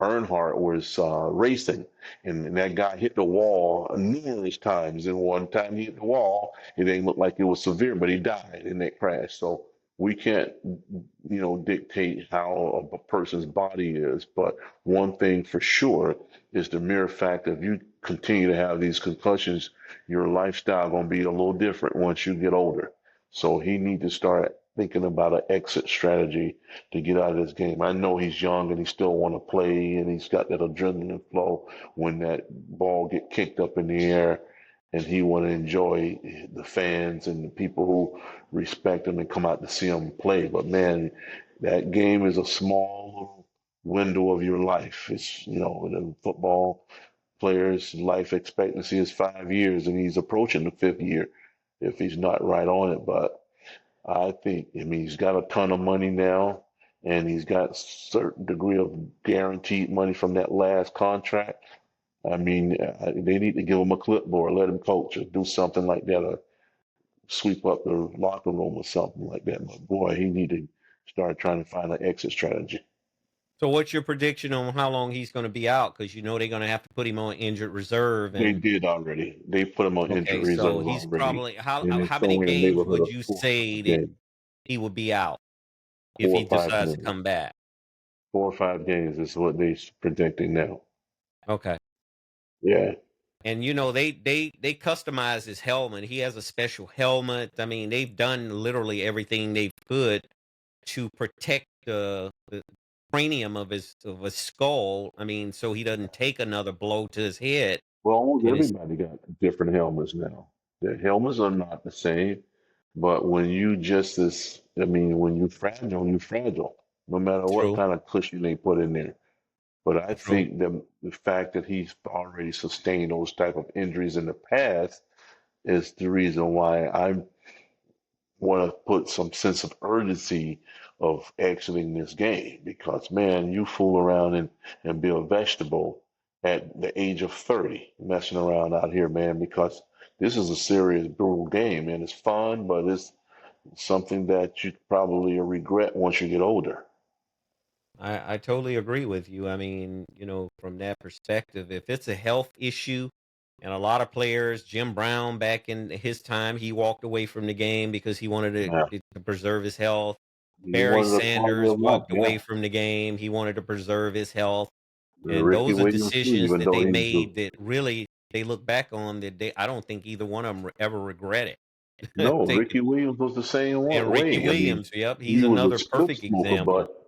Earnhardt was racing, and that guy hit the wall numerous times, and one time he hit the wall, it didn't look like it was severe, but he died in that crash. So we can't, dictate how a person's body is. But one thing for sure is the mere fact that if you continue to have these concussions, your lifestyle gonna be a little different once you get older. So he need to start thinking about an exit strategy to get out of this game. I know he's young and he still want to play, and he's got that adrenaline flow when that ball get kicked up in the air, and he want to enjoy the fans and the people who respect him and come out to see him play. But man, that game is a small window of your life. It's the football player's life expectancy is 5 years, and he's approaching the fifth year if he's not right on it. But I mean, he's got a ton of money now, and he's got certain degree of guaranteed money from that last contract. I mean, they need to give him a clipboard, let him coach, or do something like that, or sweep up the locker room or something like that. But boy, he need to start trying to find an exit strategy.
So what's your prediction on how long he's going to be out? Because they're going to have to put him on injured reserve.
They
And
did already. They put him on injured
okay, so
reserve
he's
already,
probably
and it's
how many
somewhere in the
games
neighborhood
would
of
you
four or
say
five
that
games.
he would be out if
Four
he
or five
decides to
games.
come back?
4 or 5 games is what they're predicting now.
Okay.
Yeah.
And they customize his helmet. He has a special helmet. I mean, they've done literally everything they could to protect the cranium of his skull. I mean, so he doesn't take another blow to his head.
Well, almost
And it's
everybody got different helmets now. The helmets are not the same, but when you just this, I mean, when you're fragile, no matter what
true,
kind of cushion they put in there. But I
true.
think the fact that he's already sustained those type of injuries in the past is the reason why I want to put some sense of urgency of exiting this game, because man, you fool around and be a vegetable at the age of 30 messing around out here, man, because this is a serious brutal game, and it's fun, but it's something that you probably regret once you get older.
I totally agree with you. I mean, from that perspective, if it's a health issue, and a lot of players, Jim Brown back in his time, he walked away from the game because he wanted
Yeah,
to preserve his health.
he
Barry
wanted a quality
Sanders
of life.
walked
Yeah,
away from the game. He wanted to preserve his health. And
Ricky
those are
Williams too,
decisions
even
that
though
they
he was
made that really they look back on that I don't think either one of them ever regret it.
no,
Take
Ricky Williams was the same
and Ricky
way. I mean,
Williams, yep, he's
he was a
another
spliff
perfect
smoker,
example.
but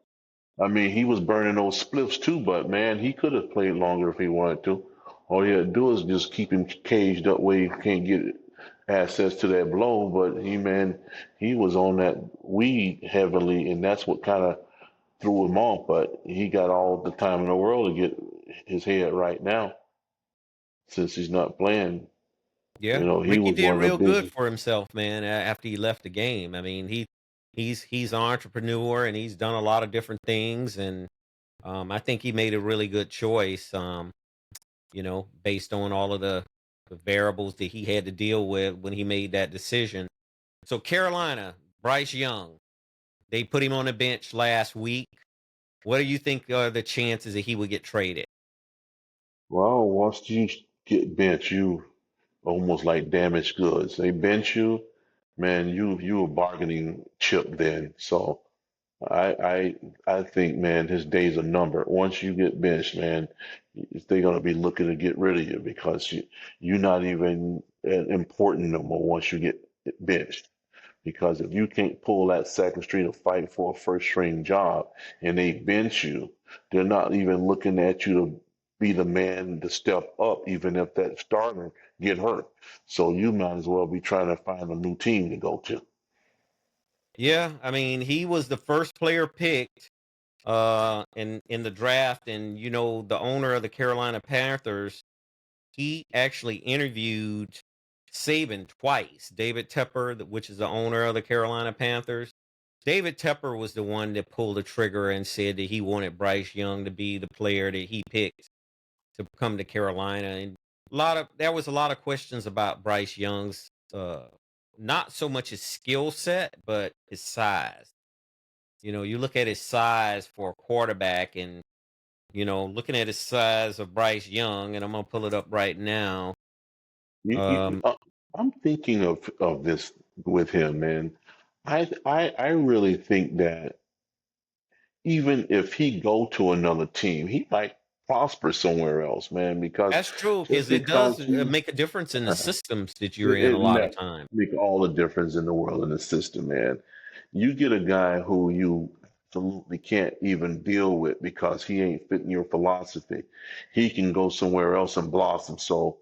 I mean, he was burning those spliffs too, but man, he could have played longer if he wanted to. All you had to do is just keep him caged up where he can't get access to that blow. But he was on that weed heavily, and that's what kind of threw him off. But he got all the time in the world to get his head right now, since he's not playing.
Yeah,
He
Ricky
was
did
one of the
real good
biggest.
for himself, man, after he left the game. I mean, he's an entrepreneur and he's done a lot of different things, and I think he made a really good choice. Based on all of the variables that he had to deal with when he made that decision. So Carolina, Bryce Young, they put him on the bench last week. What do you think are the chances that he would get traded?
Well, once you get benched, you almost like damaged goods. They bench you, man, you a bargaining chip then. So I think, man, his days are numbered. Once you get benched, man, they're gonna be looking to get rid of you because you're not even important no more once you get benched. Because if you can't pull that second string to fight for a first string job and they bench you, they're not even looking at you to be the man to step up, even if that starter get hurt. So you might as well be trying to find a new team to go to.
Yeah, I mean, he was the first player picked in the draft, and the owner of the Carolina Panthers, he actually interviewed Saban twice. David Tepper, which is the owner of the Carolina Panthers. David Tepper was the one that pulled the trigger and said that he wanted Bryce Young to be the player that he picked to come to Carolina. And there was a lot of questions about Bryce Young's not so much his skill set, but his size. You look at his size for a quarterback, and looking at his size of Bryce Young, and I'm gonna pull it up right now.
You,
Um,
I'm thinking of this with him, man. I really think that even if he go to another team, he might prosper somewhere else, man. Because
that's true
just
because it does
because he
make a difference in the systems that you're in a
it
lot of
ma-
time.
make all the difference in the world in the system, man. You get a guy who you absolutely can't even deal with because he ain't fitting your philosophy. He can go somewhere else and blossom. So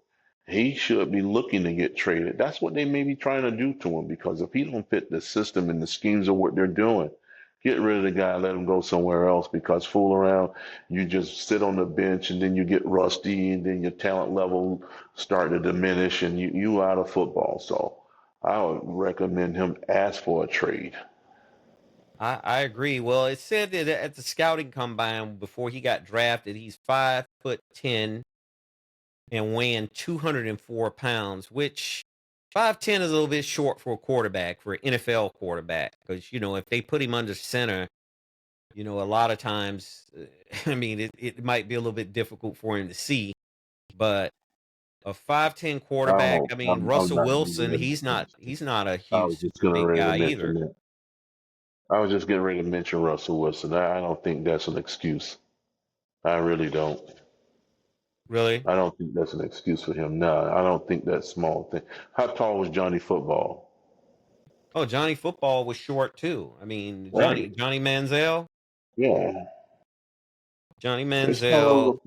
he should be looking to get traded. That's what they may be trying to do to him because if he don't fit the system and the schemes of what they're doing, get rid of the guy, let him go somewhere else because fool around, you just sit on the bench and then you get rusty and then your talent level start to diminish and you out of football. So I would recommend him ask for a trade.
I agree. Well, it said that at the scouting combine before he got drafted, he's 5'10" and weighing 204 pounds, which 5'10" is a little bit short for a quarterback, for an NFL quarterback. Because, if they put him under center, a lot of times, I mean, it might be a little bit difficult for him to see. But a 5'10" quarterback,
Oh,
I mean,
I'm
Russell
not getting
Wilson,
ready
he's
to
not
finish this.
he's not a
I
huge,
was just
super
getting
big
ready to
guy
mention
either.
that. I was just getting ready to mention Russell Wilson. I don't think that's an excuse. I really don't.
Really?
I don't think that's an excuse for him. No, I don't think that small thing. How tall was Johnny Football?
Oh, Johnny Football was short too. I mean, Johnny
Right.
Johnny Manziel,
Yeah.
Johnny
It's kind
Manziel.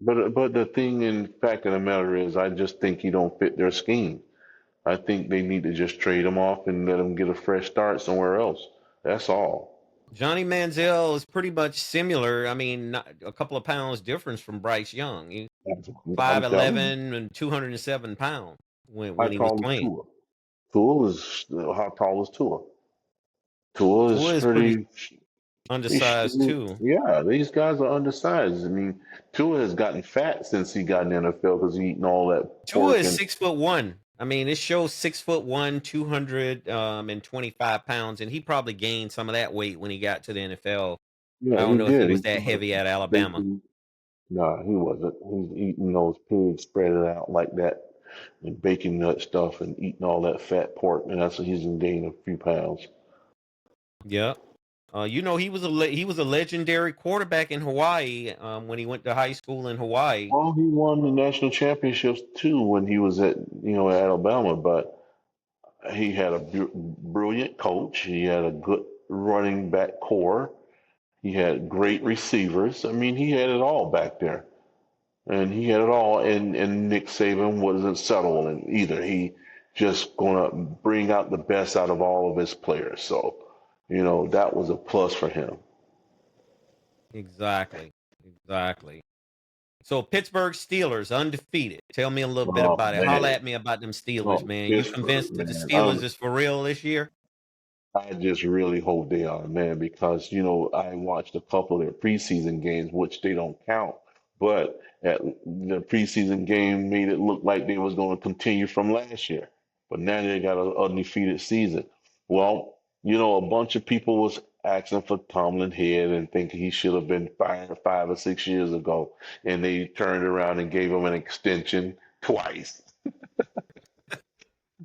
of, but the thing in fact of the matter is, I just think he don't fit their scheme. I think they need to just trade him off and let him get a fresh start somewhere else. That's all.
Johnny Manziel is pretty much similar. I mean, not, a couple of pounds difference from Bryce Young. He
I'm telling you.
5'11" and 207 pounds
How
when he was
tall is
playing.
Tua? Tua is how tall is Tua? Tua is
Tua is pretty
pretty.
undersized too.
Yeah, these guys are undersized. I mean, Tua has gotten fat since he got in the NFL because he eating all that
Tua
pork
is
and
6'1". I mean, it shows 6'1", 200 and 25 pounds, and he probably gained some of that weight when he got to the NFL. I
yeah,
don't
he
know if he
did.
was
He
that
started
heavy at Alabama.
baking. Nah, he wasn't. He's eating those pigs spread it out like that and baking nut stuff and eating all that fat pork, and that's what he's gained a few pounds.
Yeah. He was a legendary quarterback in Hawaii when he went to high school in Hawaii.
Well, he won the national championships too when he was at at Alabama, but he had a brilliant coach. He had a good running back core. He had great receivers. I mean, he had it all back there, and he had it all. And Nick Saban wasn't settling either. He just gonna bring out the best out of all of his players. So, that was a plus for him.
Exactly. Exactly. So Pittsburgh Steelers undefeated. Tell me a little bit
Oh
about it. Holla
man,
at me about them Steelers,
oh
man. You
Pittsburgh,
convinced that the
man.
Steelers is for real this year?
I just really hope they are, man, because I watched a couple of their preseason games, which they don't count, but at the preseason game made it look like they was going to continue from last year. But now they got a undefeated season. Well, a bunch of people was asking for Tomlin head and thinking he should have been fired 5 or 6 years ago, and they turned around and gave him an extension twice.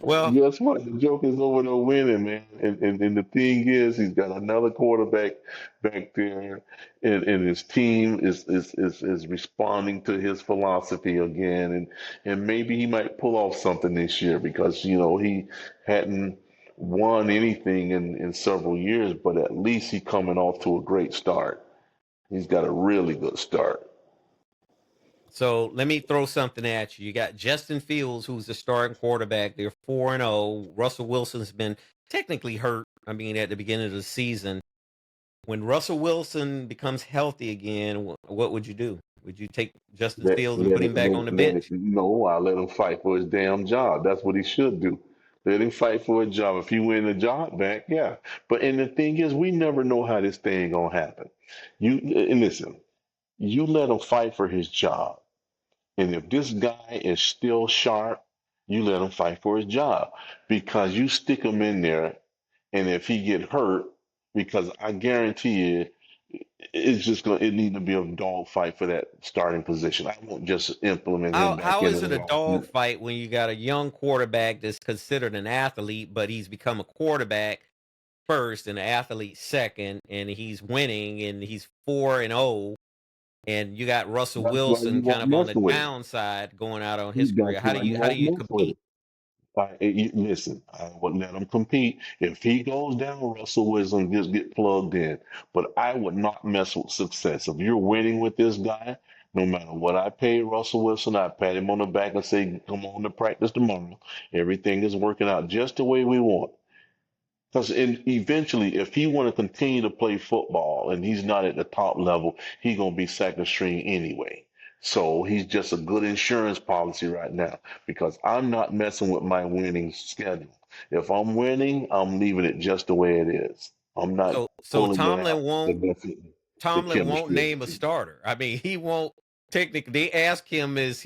Well,
Guess what? The joke is over there winning, man. And the thing is, he's got another quarterback back there, and his team is responding to his philosophy again, and maybe he might pull off something this year because he hadn't won anything in several years, but at least he's coming off to a great start. He's got a really good start.
so let me throw something at you. You got Justin Fields, who's the starting quarterback. They're 4-0. Russell Wilson's been technically hurt. I mean, at the beginning of the season. When Russell Wilson becomes healthy again, what would you do? Would you take Justin
Let
Fields and
let
put him
it
back on
let,
the
let it
bench?
no, I let him fight for his damn job. That's what he should do. Let him fight for a job. If he win the job back, yeah. And the thing is, we never know how this thing gonna happen. And listen, you let him fight for his job. And if this guy is still sharp, you let him fight for his job. Because you stick him in there, and if he get hurt, because I guarantee you it's just going. It need to be a dog fight for that starting position. I won't just implement him back
How
in
is
the
it a
wrong
dog
season.
fight when you got a young quarterback that's considered an athlete, but he's become a quarterback first and an athlete second, and he's winning and he's 4-0, and you got Russell
That's why you
Wilson kind
won't
of on
mess
the
with it.
downside going out on his career.
That's why you
How do
won't
you
mess with
compete?
it. Listen, I would let him compete. If he goes down, Russell Wilson just get plugged in. But I would not mess with success. If you're winning with this guy, no matter what I pay Russell Wilson, I pat him on the back and say, "Come on to practice tomorrow. Everything is working out just the way we want." Because eventually, if he want to continue to play football and he's not at the top level, he gonna be second string anyway. So he's just a good insurance policy right now because I'm not messing with my winning schedule. If I'm winning, I'm leaving it just the way it is. I'm not
So
pulling it out and messing with the
Tomlin won't
chemistry of the
name a
team.
starter. I mean, he won't technically. They ask him, is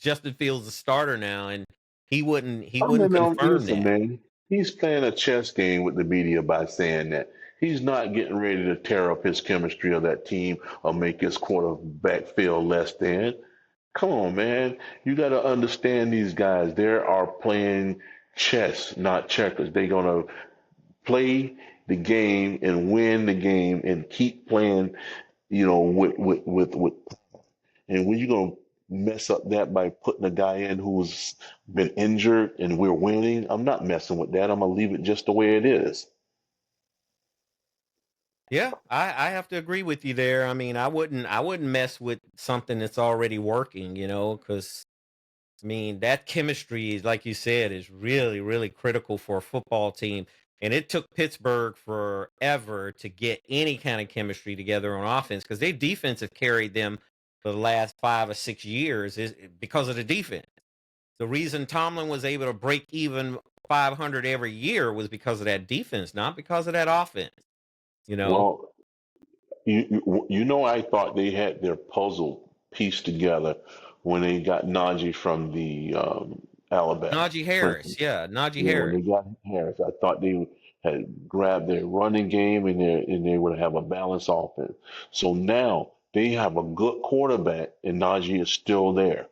Justin Fields a starter now? And he
I
wouldn't
mean, now,
confirm
listen,
that.
man, he's playing a chess game with the media by saying that. He's not getting ready to tear up his chemistry of that team or make his quarterback feel less than. Come on, man. You got to understand these guys. They are playing chess, not checkers. They're going to play the game and win the game and keep playing, with and when you gonna mess up that by putting a guy in who's been injured and we're winning, I'm not messing with that. I'm gonna leave it just the way it is.
Yeah, I have to agree with you there. I mean, I wouldn't mess with something that's already working, because I mean that chemistry is like you said is really really critical for a football team. And it took Pittsburgh forever to get any kind of chemistry together on offense because their defense have carried them for the last 5 or 6 years is because of the defense. The reason Tomlin was able to break even 500 every year was because of that defense, not because of that offense. You know,
Well, I thought they had their puzzle pieced together when they got Najee from the Alabama,
Najee Harris,
Clemson.
yeah, Najee
Yeah, when
Harris.
they got Harris, I thought they had grabbed their running game and they would have a balanced offense. So now they have a good quarterback and Najee is still there.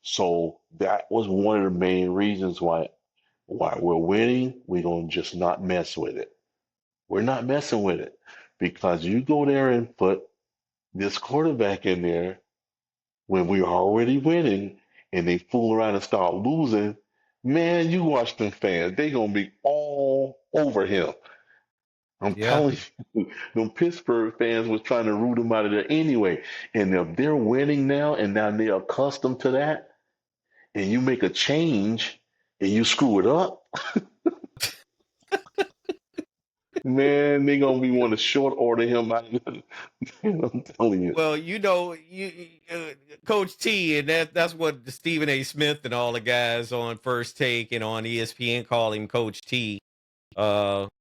So that was one of the main reasons why we're winning. We're gonna just not mess with it. We're not messing with it because you go there and put this quarterback in there when we're already winning and they fool around and start losing, man, you watch them fans, they gonna be all over him. I'm
Yeah,
telling you, them Pittsburgh fans was trying to root him out of there anyway. And if they're winning now and now they're accustomed to that, and you make a change and you screw it up, man, they gonna be want to short order him out of there. I'm telling you.
well, Coach T, and that's what Stephen A. Smith and all the guys on First Take and on ESPN call him Coach T.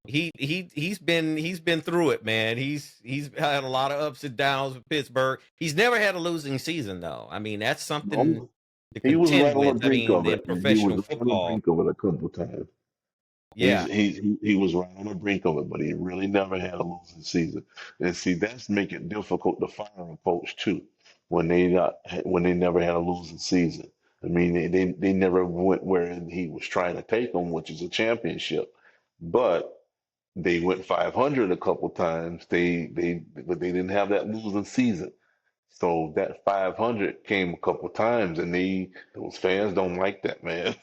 He's been through it, man. He's had a lot of ups and downs with Pittsburgh. He's never had a losing season, though. I mean, that's something
No,
to
he was
contend
right on the
with. I
brink
mean,
of
in
it, and he was
professional
right on the
football,
brink of it a couple times.
yeah,
He was right on the brink of it, but he really never had a losing season. And see, that's make it difficult to fire a coach too when they never had a losing season. I mean, they never went where he was trying to take them, which is a championship. But they went 500 a couple times. But they didn't have that losing season. So that 500 came a couple times, and those fans don't like that, man.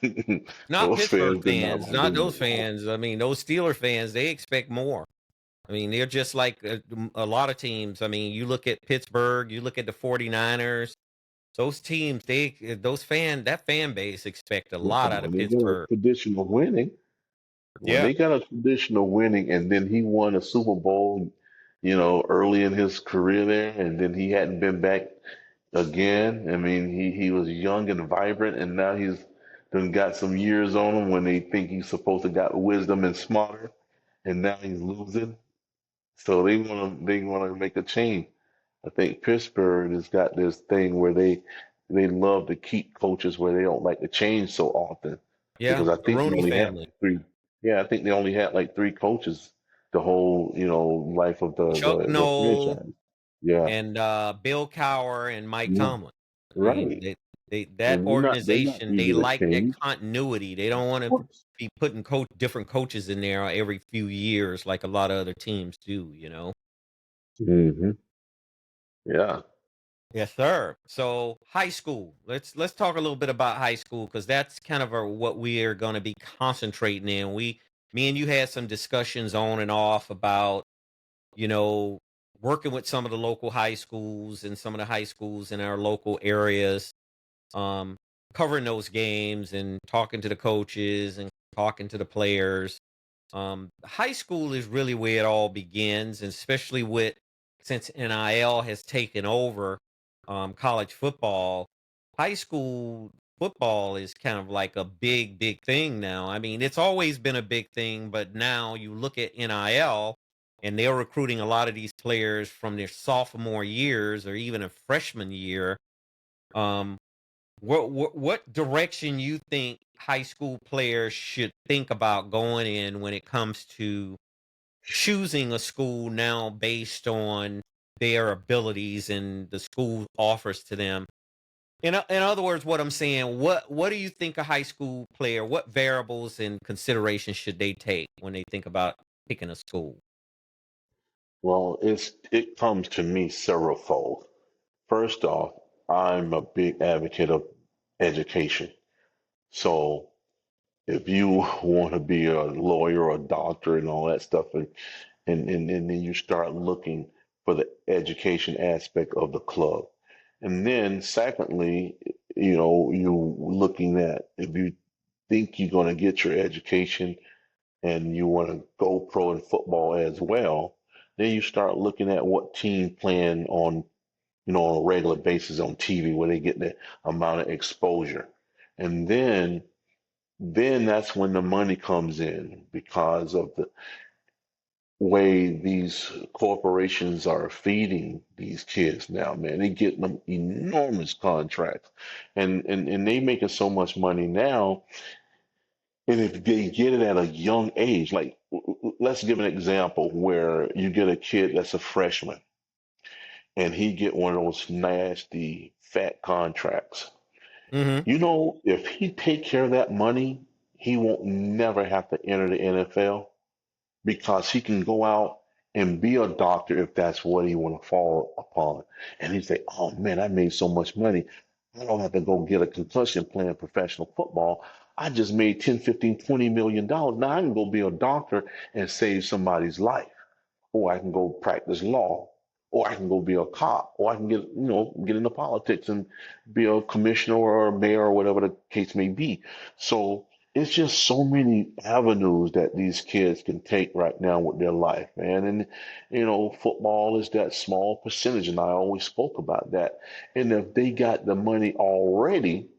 Not
Those
Pittsburgh
fans did not
fans,
like
not
it
those
at all.
fans. I mean, those Steeler fans, they expect more. I mean, they're just like a lot of teams. I mean, you look at Pittsburgh, you look at the 49ers, those teams, that fan base expect a lot out
When
of
they get a
Pittsburgh.
tradition of winning, when
Yeah.
they got a tradition of winning, and then he won a Super Bowl, early in his career there, and then he hadn't been back again. I mean, he was young and vibrant, and now he's done got some years on him when they think he's supposed to got wisdom and smarter, and now he's losing. So they want to make a change. I think Pittsburgh has got this thing where they love to keep coaches where they don't like to change so often
Yeah,
because I
the
think they
Rooney
only had
family.
like three. Yeah, I think they only had like three coaches the whole life of the
Chuck
the, the
Noll
franchise. Yeah,
and Bill Cowher and Mike
yeah,
Tomlin. I mean,
right.
they that
And they're not
organization, they
easy to
like that
change.
continuity. They don't
Of
want to
course.
be putting different coaches in there every few years like a lot of other teams do, you know.
Hmm. Yeah.
Yes, sir. So high school. Let's talk a little bit about high school because that's kind of what we are going to be concentrating in. Me and you had some discussions on and off about you know working with some of the local high schools and some of the high schools in our local areas, um, covering those games and talking to the coaches and talking to the players. High school is really where it all begins, and especially with since NIL has taken over college football, high school football is kind of like a big, big thing now. I mean, it's always been a big thing, but now you look at NIL and they're recruiting a lot of these players from their sophomore years or even a freshman year. Um, what direction you think high school players should think about going in when it comes to choosing a school now based on their abilities and the school offers to them? In other words, what I'm saying, what do you think a high school player, what variables and considerations should they take when they think about picking a school?
Well, it comes to me severalfold. First off, I'm a big advocate of education. So if you want to be a lawyer or a doctor and all that stuff, and then you start looking for the education aspect of the club. And then secondly, you looking at if you think you're going to get your education and you want to go pro in football as well, then you start looking at what team playing on a regular basis on TV where they get the amount of exposure. And then that's when the money comes in because of the way these corporations are feeding these kids now, man. They get them enormous contracts. And they making so much money now. And if they get it at a young age, like let's give an example where you get a kid that's a freshman and he get one of those nasty fat contracts.
Hmm.
If he take care of that money, he won't never have to enter the NFL because he can go out and be a doctor if that's what he want to fall upon. And he say, "Oh man, I made so much money. I don't have to go get a concussion playing professional football. I just made 10, 15, 20 million dollars. Now I can go be a doctor and save somebody's life, or I can go practice law, or I can go be a cop, or I can get into politics and be a commissioner or a mayor or whatever the case may be." So it's just so many avenues that these kids can take right now with their life, man. And football is that small percentage, and I always spoke about that. And if they got the money already,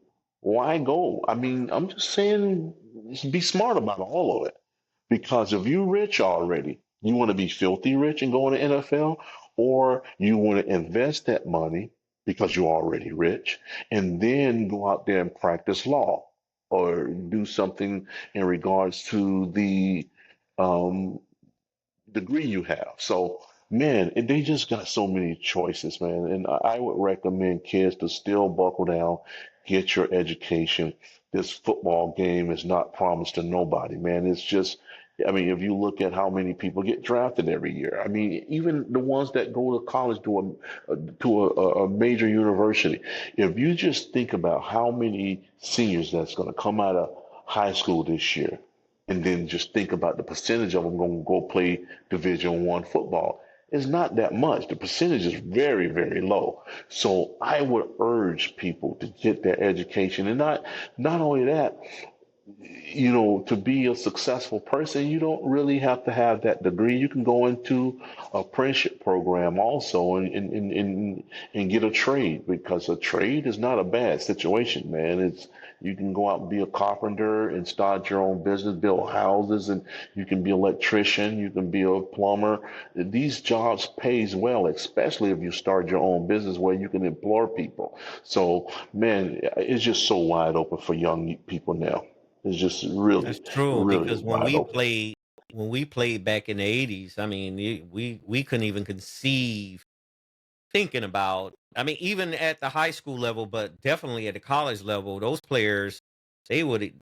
why go? I mean, I'm just saying, just be smart about all of it. Because if you rich already, you want to be filthy rich and go in the NFL, or you want to invest that money because you're already rich, and then go out there and practice law or do something in regards to the um, degree you have. So, man, they just got so many choices, man. And I would recommend kids to still buckle down, get your education. This football game is not promised to nobody, man. It's just, I mean, if you look at how many people get drafted every year, I mean, even the ones that go to college to a major university, if you just think about how many seniors that's going to come out of high school this year, and then just think about the percentage of them going to go play Division I football. It's not that much. The percentage is very, very low. So I would urge people to get their education, and not only that, to be a successful person, you don't really have to have that degree. You can go into a apprenticeship program also and get a trade, because a trade is not a bad situation, man. You can go out and be a carpenter and start your own business, build houses, and you can be an electrician, you can be a plumber. These jobs pays well, especially if you start your own business where you can employ people. So, man, it's just so wide open for young people now. It's just
That's
really,
true,
really
because
wide open.
when we played back in the 80s, I mean, we couldn't even conceive thinking about, I mean, even at the high school level, but definitely at the college level, those players, they would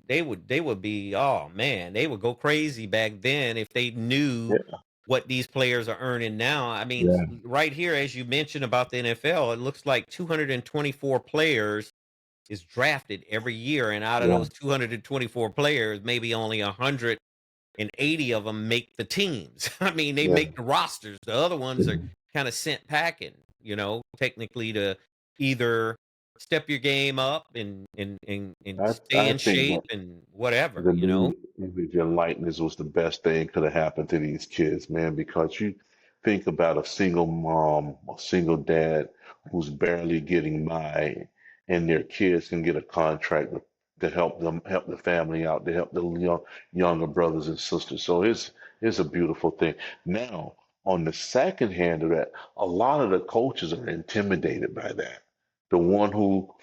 be, oh man, they would go crazy back then if they knew
Yeah,
what these players are earning now. I mean,
yeah,
right here, as you mentioned about the NFL, it looks like 224 players is drafted every year, and out of
yeah,
those 224 players, maybe only 180 of them make the teams. I mean, they
yeah.
make the rosters. The other ones are kind of sent packing, technically to either step your game up and stay
I
in
think
shape
that
and whatever,
the new image and likeness was the best thing could have happened to these kids, man, because you think about a single mom, a single dad who's barely getting by, and their kids can get a contract to help them, help the family out, to help the younger brothers and sisters. So it's a beautiful thing. Now, on the second hand of that, a lot of the coaches are intimidated by that. The one who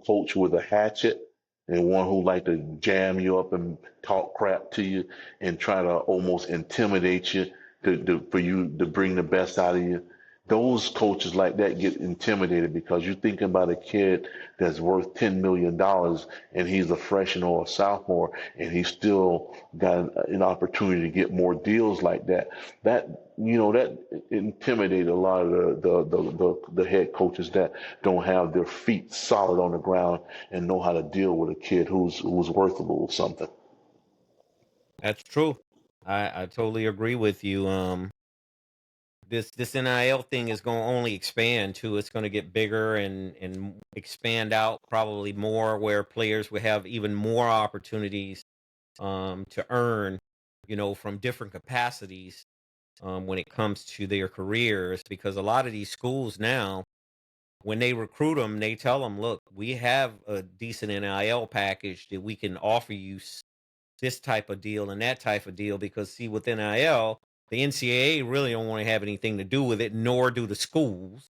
coach with a hatchet, and one who like to jam you up and talk crap to you and try to almost intimidate you for you to bring the best out of you. Those coaches like that get intimidated, because you're thinking about a kid that's worth $10 million, and he's a freshman or a sophomore, and he's still got an opportunity to get more deals like that. That intimidated a lot of the head coaches that don't have their feet solid on the ground and know how to deal with a kid who's worth a little something.
that's true. I totally agree with you. This NIL thing is going to only expand too. It's going to get bigger and expand out probably more, where players will have even more opportunities to earn, from different capacities when it comes to their careers. Because a lot of these schools now, when they recruit them, they tell them, "Look, we have a decent NIL package that we can offer you this type of deal and that type of deal." Because see, with NIL, the NCAA really don't want to have anything to do with it, nor do the schools.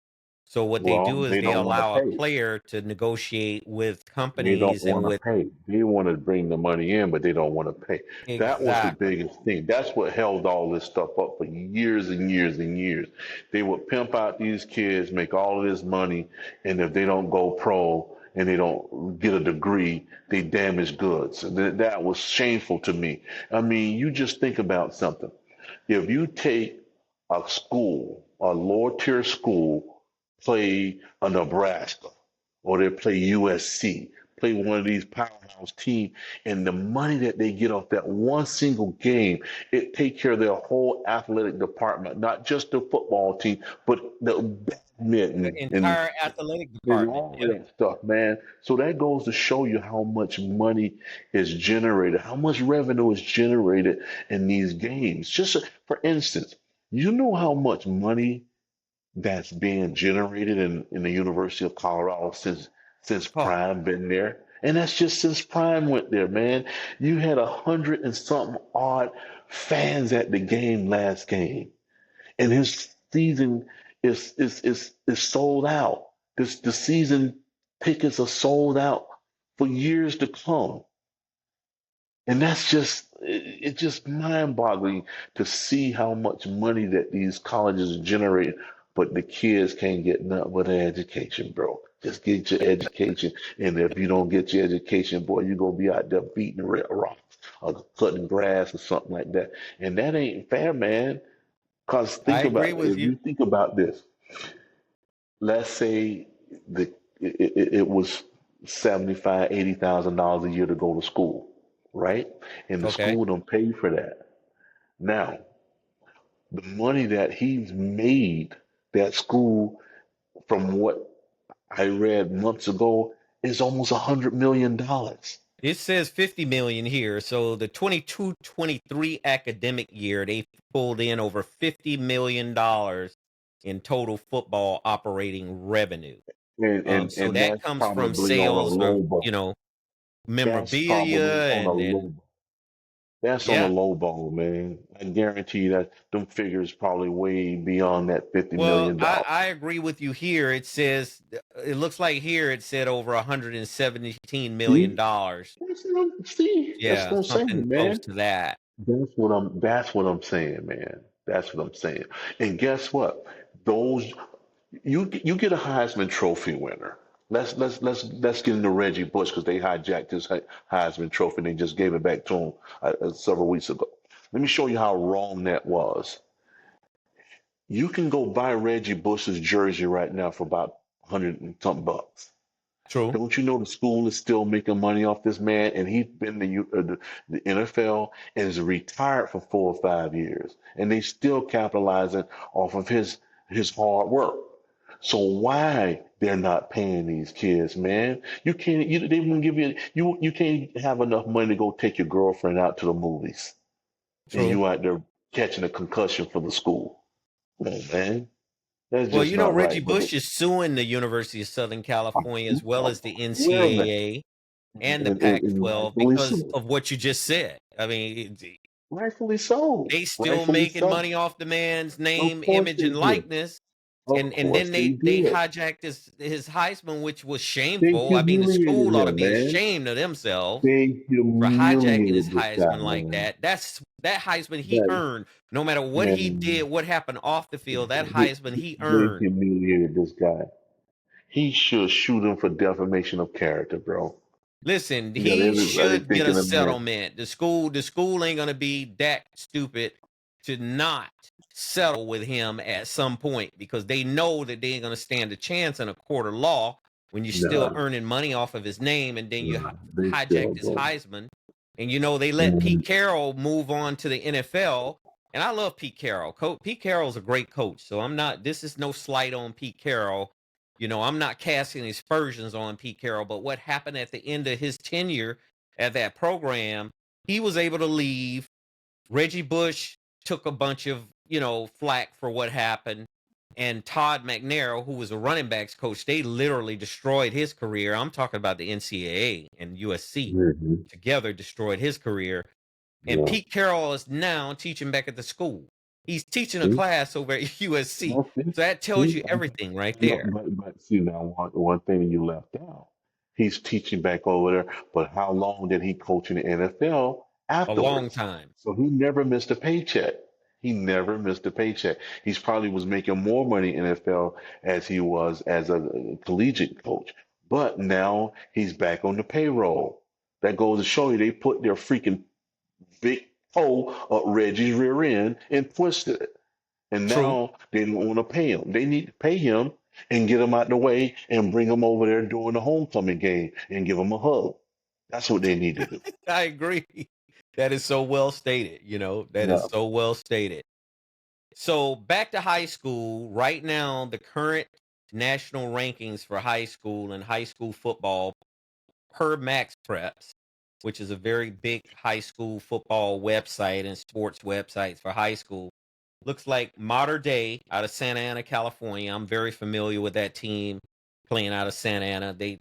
So what they
Well,
do is
they
they
don't want to
allow a
pay.
player to negotiate with
They don't
companies and
want to
with
pay. They want to bring the money in, but they don't want to pay. That was the
exactly,
biggest thing. That's what held all this stuff up for years and years and years. They would pimp out these kids, make all of this money, and if they don't go pro and they don't get a degree, they damage goods. And that was shameful to me. I mean, you just think about something. If you take a school, a lower tier school, play a Nebraska, or they play USC, play one of these powerhouse teams, and the money that they get off that one single game, it take care of their whole athletic department, not just the football team, but the
the
badminton
entire athletic
and
department.
all of
Yeah.
that stuff, man. So that goes to show you how much money is generated, how much revenue is generated in these games. Just for instance, you know how much money that's being generated in the University of Colorado since
Oh,
Prime been there. And that's just since Prime went there, man. You had 100 and something odd fans at the game last game, and his season is sold out. The season tickets are sold out for years to come. And that's it's just mind-boggling to see how much money that these colleges generate, but the kids can't get nothing but an education, bro. Just get your education. And if you don't get your education, boy, you're gonna be out there beating red rocks or cutting grass or something like that. And that ain't fair, man. Cause
I
think
agree
about
with
if
you.
you think about this, let's say the it was 75, $80,000 a year to go to school, right? And the
Okay.
school don't pay for that. Now, the money that he's made that school, from what I read months ago, is almost $100 million.
It says 50 million here. So the 22-23 academic year, they pulled in over $50 million in total football operating revenue. So
And
that
that's
comes from
probably on a
sales of,
low ball. That's probably
memorabilia
on a
and
low That's on a
yeah.
low ball, man. I guarantee you that them figures probably way beyond that $50
Well,
million
I,
dollars.
I agree with you here. It says it looks like here it said over $117 million
See?
dollars.
That's
Yeah,
what I'm
something
saying,
close
man.
to that.
That's what I'm saying, man. That's what I'm saying. And guess what? Those you get a Heisman Trophy winner. Let's get into Reggie Bush because they hijacked his Heisman Trophy and they just gave it back to him several weeks ago. Let me show you how wrong that was. You can go buy Reggie Bush's jersey right now for about 100 and something bucks.
True.
Don't you know the school is still making money off this man, and he's been the NFL and is retired for 4 or 5 years, and they still capitalizing off of his hard work. So why they're not paying these kids, man? You can't. They won't give you can't have enough money to go take your girlfriend out to the movies, and
True.
you out there catching a concussion for the school. Come on, man. That's
Well,
just not
Reggie
right. But
Bush is suing the University of Southern California as well as the
yeah, man,
NCAA and the
and
Pac-12
rightfully
because
so.
of what you just said. I mean,
Rightfully so.
they still
Rightfully
making
so.
money off the man's
Of
name,
course
image,
they
and
did.
likeness.
Of
And
course
then
they
they
did.
hijacked his Heisman, which was
They
shameful. I mean, the
humiliated
school ought to
him,
be
man.
ashamed of themselves
They
for hijacking his
humiliated this guy,
Heisman like
man.
that. That Heisman he
That
earned. No matter what he did,
man,
what happened off the field, that
they,
Heisman he
they
earned.
humiliated this guy. He should shoot him for defamation of character, bro.
Listen,
You got
he
everybody
should get a
thinking of that.
settlement. The school ain't gonna be that stupid to not settle with him at some point because they know that they ain't gonna stand a chance in a court of law when you're still
Nah,
earning money off of his name and then you
nah, they still
hijacked his
go.
Heisman. And they let Pete
Mhm.
Carroll move on to the NFL. And I love Pete Carroll. Pete Carroll's a great coach. So this is no slight on Pete Carroll. I'm not casting aspersions on Pete Carroll, but what happened at the end of his tenure at that program, he was able to leave. Reggie Bush took a bunch of, flack for what happened. And Todd McNair, who was a running backs coach, they literally destroyed his career. I'm talking about the NCAA and USC
Mhm.
together destroyed his career. And
Yeah.
Pete Carroll is now teaching back at the school. He's teaching a
See?
class over at USC.
No, see,
So that tells
see,
you everything right
no,
there.
but see now one thing you left out. He's teaching back over there, but how long did he coach in the NFL
A long
afterwards?
time.
So he never missed a paycheck. He never missed a paycheck. He's probably was making more money in NFL as he was as a collegiate coach. But now he's back on the payroll. That goes to show you they put their freaking big toe up Reggie's rear end and twisted it. And
True.
now they don't want to pay him. They need to pay him and get him out the way and bring him over there during the homecoming game and give him a hug. That's what they need to do.
I agree. That is so well stated. That is
Yeah.
so well stated. So back to high school. Right now, the current national rankings for high school and high school football per Max Preps, which is a very big high school football website and sports websites for high school. Looks like Mater Day out of Santa Ana, California. I'm very familiar with that team playing out of Santa Ana. They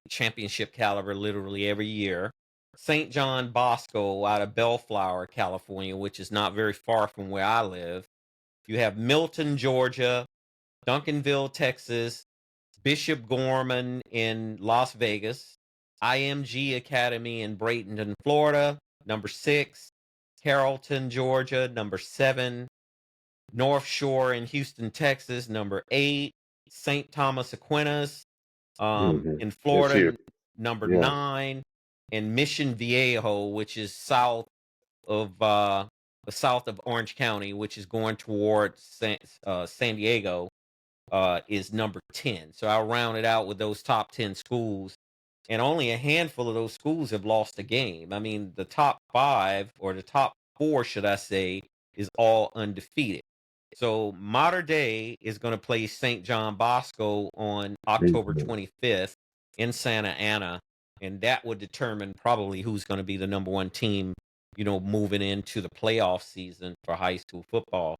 championship caliber literally every year. St. John Bosco out of Bellflower, California, which is not very far from where I live. You have Milton, Georgia, Duncanville, Texas, Bishop Gorman in Las Vegas, IMG Academy in Bradenton, Florida, number 6, Carrollton, Georgia, number 7, North Shore in Houston, Texas, number 8, St. Thomas Aquinas, In
This
Florida,
here.
number
Yeah.
9, and Mission Viejo, which is south of Orange County, which is going towards San Diego, is number 10. So I'll round it out with those top 10 schools. And only a handful of those schools have lost a game. I mean, the top 5, or the top 4, should I say, is all undefeated. So Mater Dei is going to play St. John Bosco on October
Mhm.
25th in Santa Ana, and that would determine probably who's going to be the number 1 team, moving into the playoff season for high school football.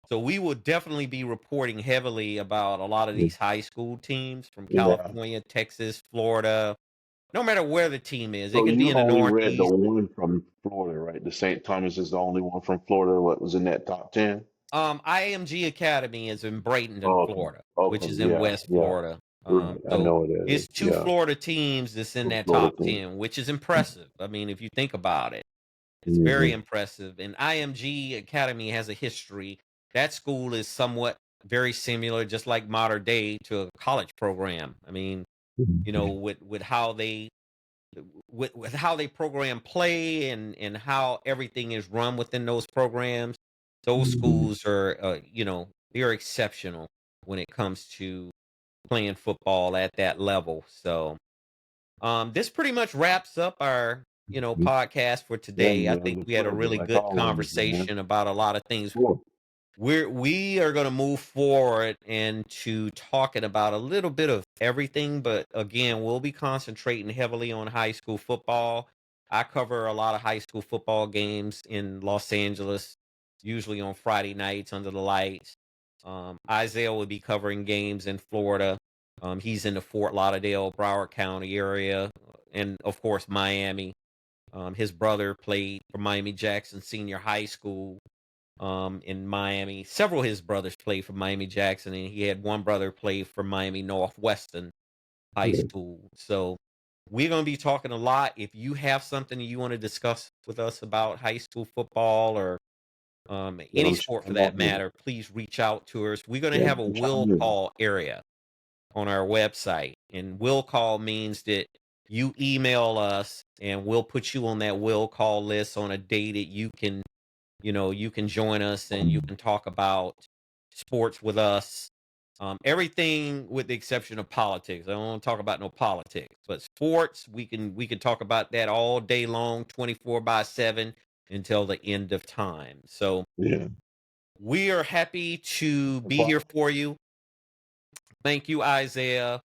So we will definitely be reporting heavily about a lot of these high school teams from
Yeah.
California, Texas, Florida, no matter where the team is. It
So
can be
you
in the
only read the
Northeast.
one from Florida, right? The St. Thomas is the only one from Florida. What was in that top 10?
IMG Academy is in Bradenton,
Oh, okay.
Florida, which
Okay.
is in
Yeah.
West
Yeah.
Florida.
Right. I
So
know it is.
it's 2
Yeah.
Florida teams that's in
The
that
Florida
top
team.
10, which is impressive. I mean, if you think about it, it's very
Hmm.
impressive. And IMG Academy has a history. That school is somewhat very similar, just like Mater Dei, to a college program. I mean, with how they with how they program play, and how everything is run within those programs. Those schools are, they're exceptional when it comes to playing football at that level. So, this pretty much wraps up our, podcast for
Yeah,
today. I
man.
think
The
we had a
pleasure,
really
like
good
always, man.
conversation about a lot of things.
Cool.
We are going to move forward into talking about a little bit of everything, but again, we'll be concentrating heavily on high school football. I cover a lot of high school football games in Los Angeles, usually on Friday nights under the lights. Isaiah will be covering games in Florida. He's in the Fort Lauderdale, Broward County area, and of course Miami. His brother played for Miami Jackson Senior High School, in Miami. Several of his brothers played for Miami Jackson, and he had one brother play for Miami Northwestern High
Yeah.
School. So we're going to be talking a lot. If you have something you want to discuss with us about high school football, or
Let
any
them
sport for
chime
that
on in.
matter, please reach out to us. We're going to
Yeah,
have
let
a
them chime
will
in.
call area on our website. And will call means that you email us, and we'll put you on that will call list on a day that you can join us, and you can talk about sports with us. Everything with the exception of politics. I don't want to talk about no politics, but sports, we can talk about that all day long, 24/7, until the end of time. So
Yeah.
we are happy to
No
be here
problem.
for you. Thank you, Isaiah.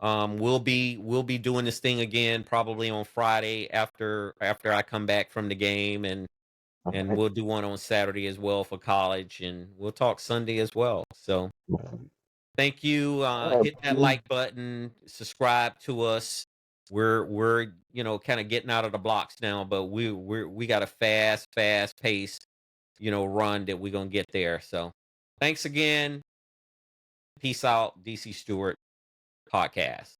We'll be doing this thing again probably on Friday after I come back from the game,
All
and
right.
we'll do one on Saturday as well for college, and we'll talk Sunday as well. So thank you.
All right,
Hit that
man.
like button, subscribe to us. We're kind of getting out of the blocks now, but we got a fast pace, run that we're gonna get there. So thanks again. Peace out, DC Stewart podcast.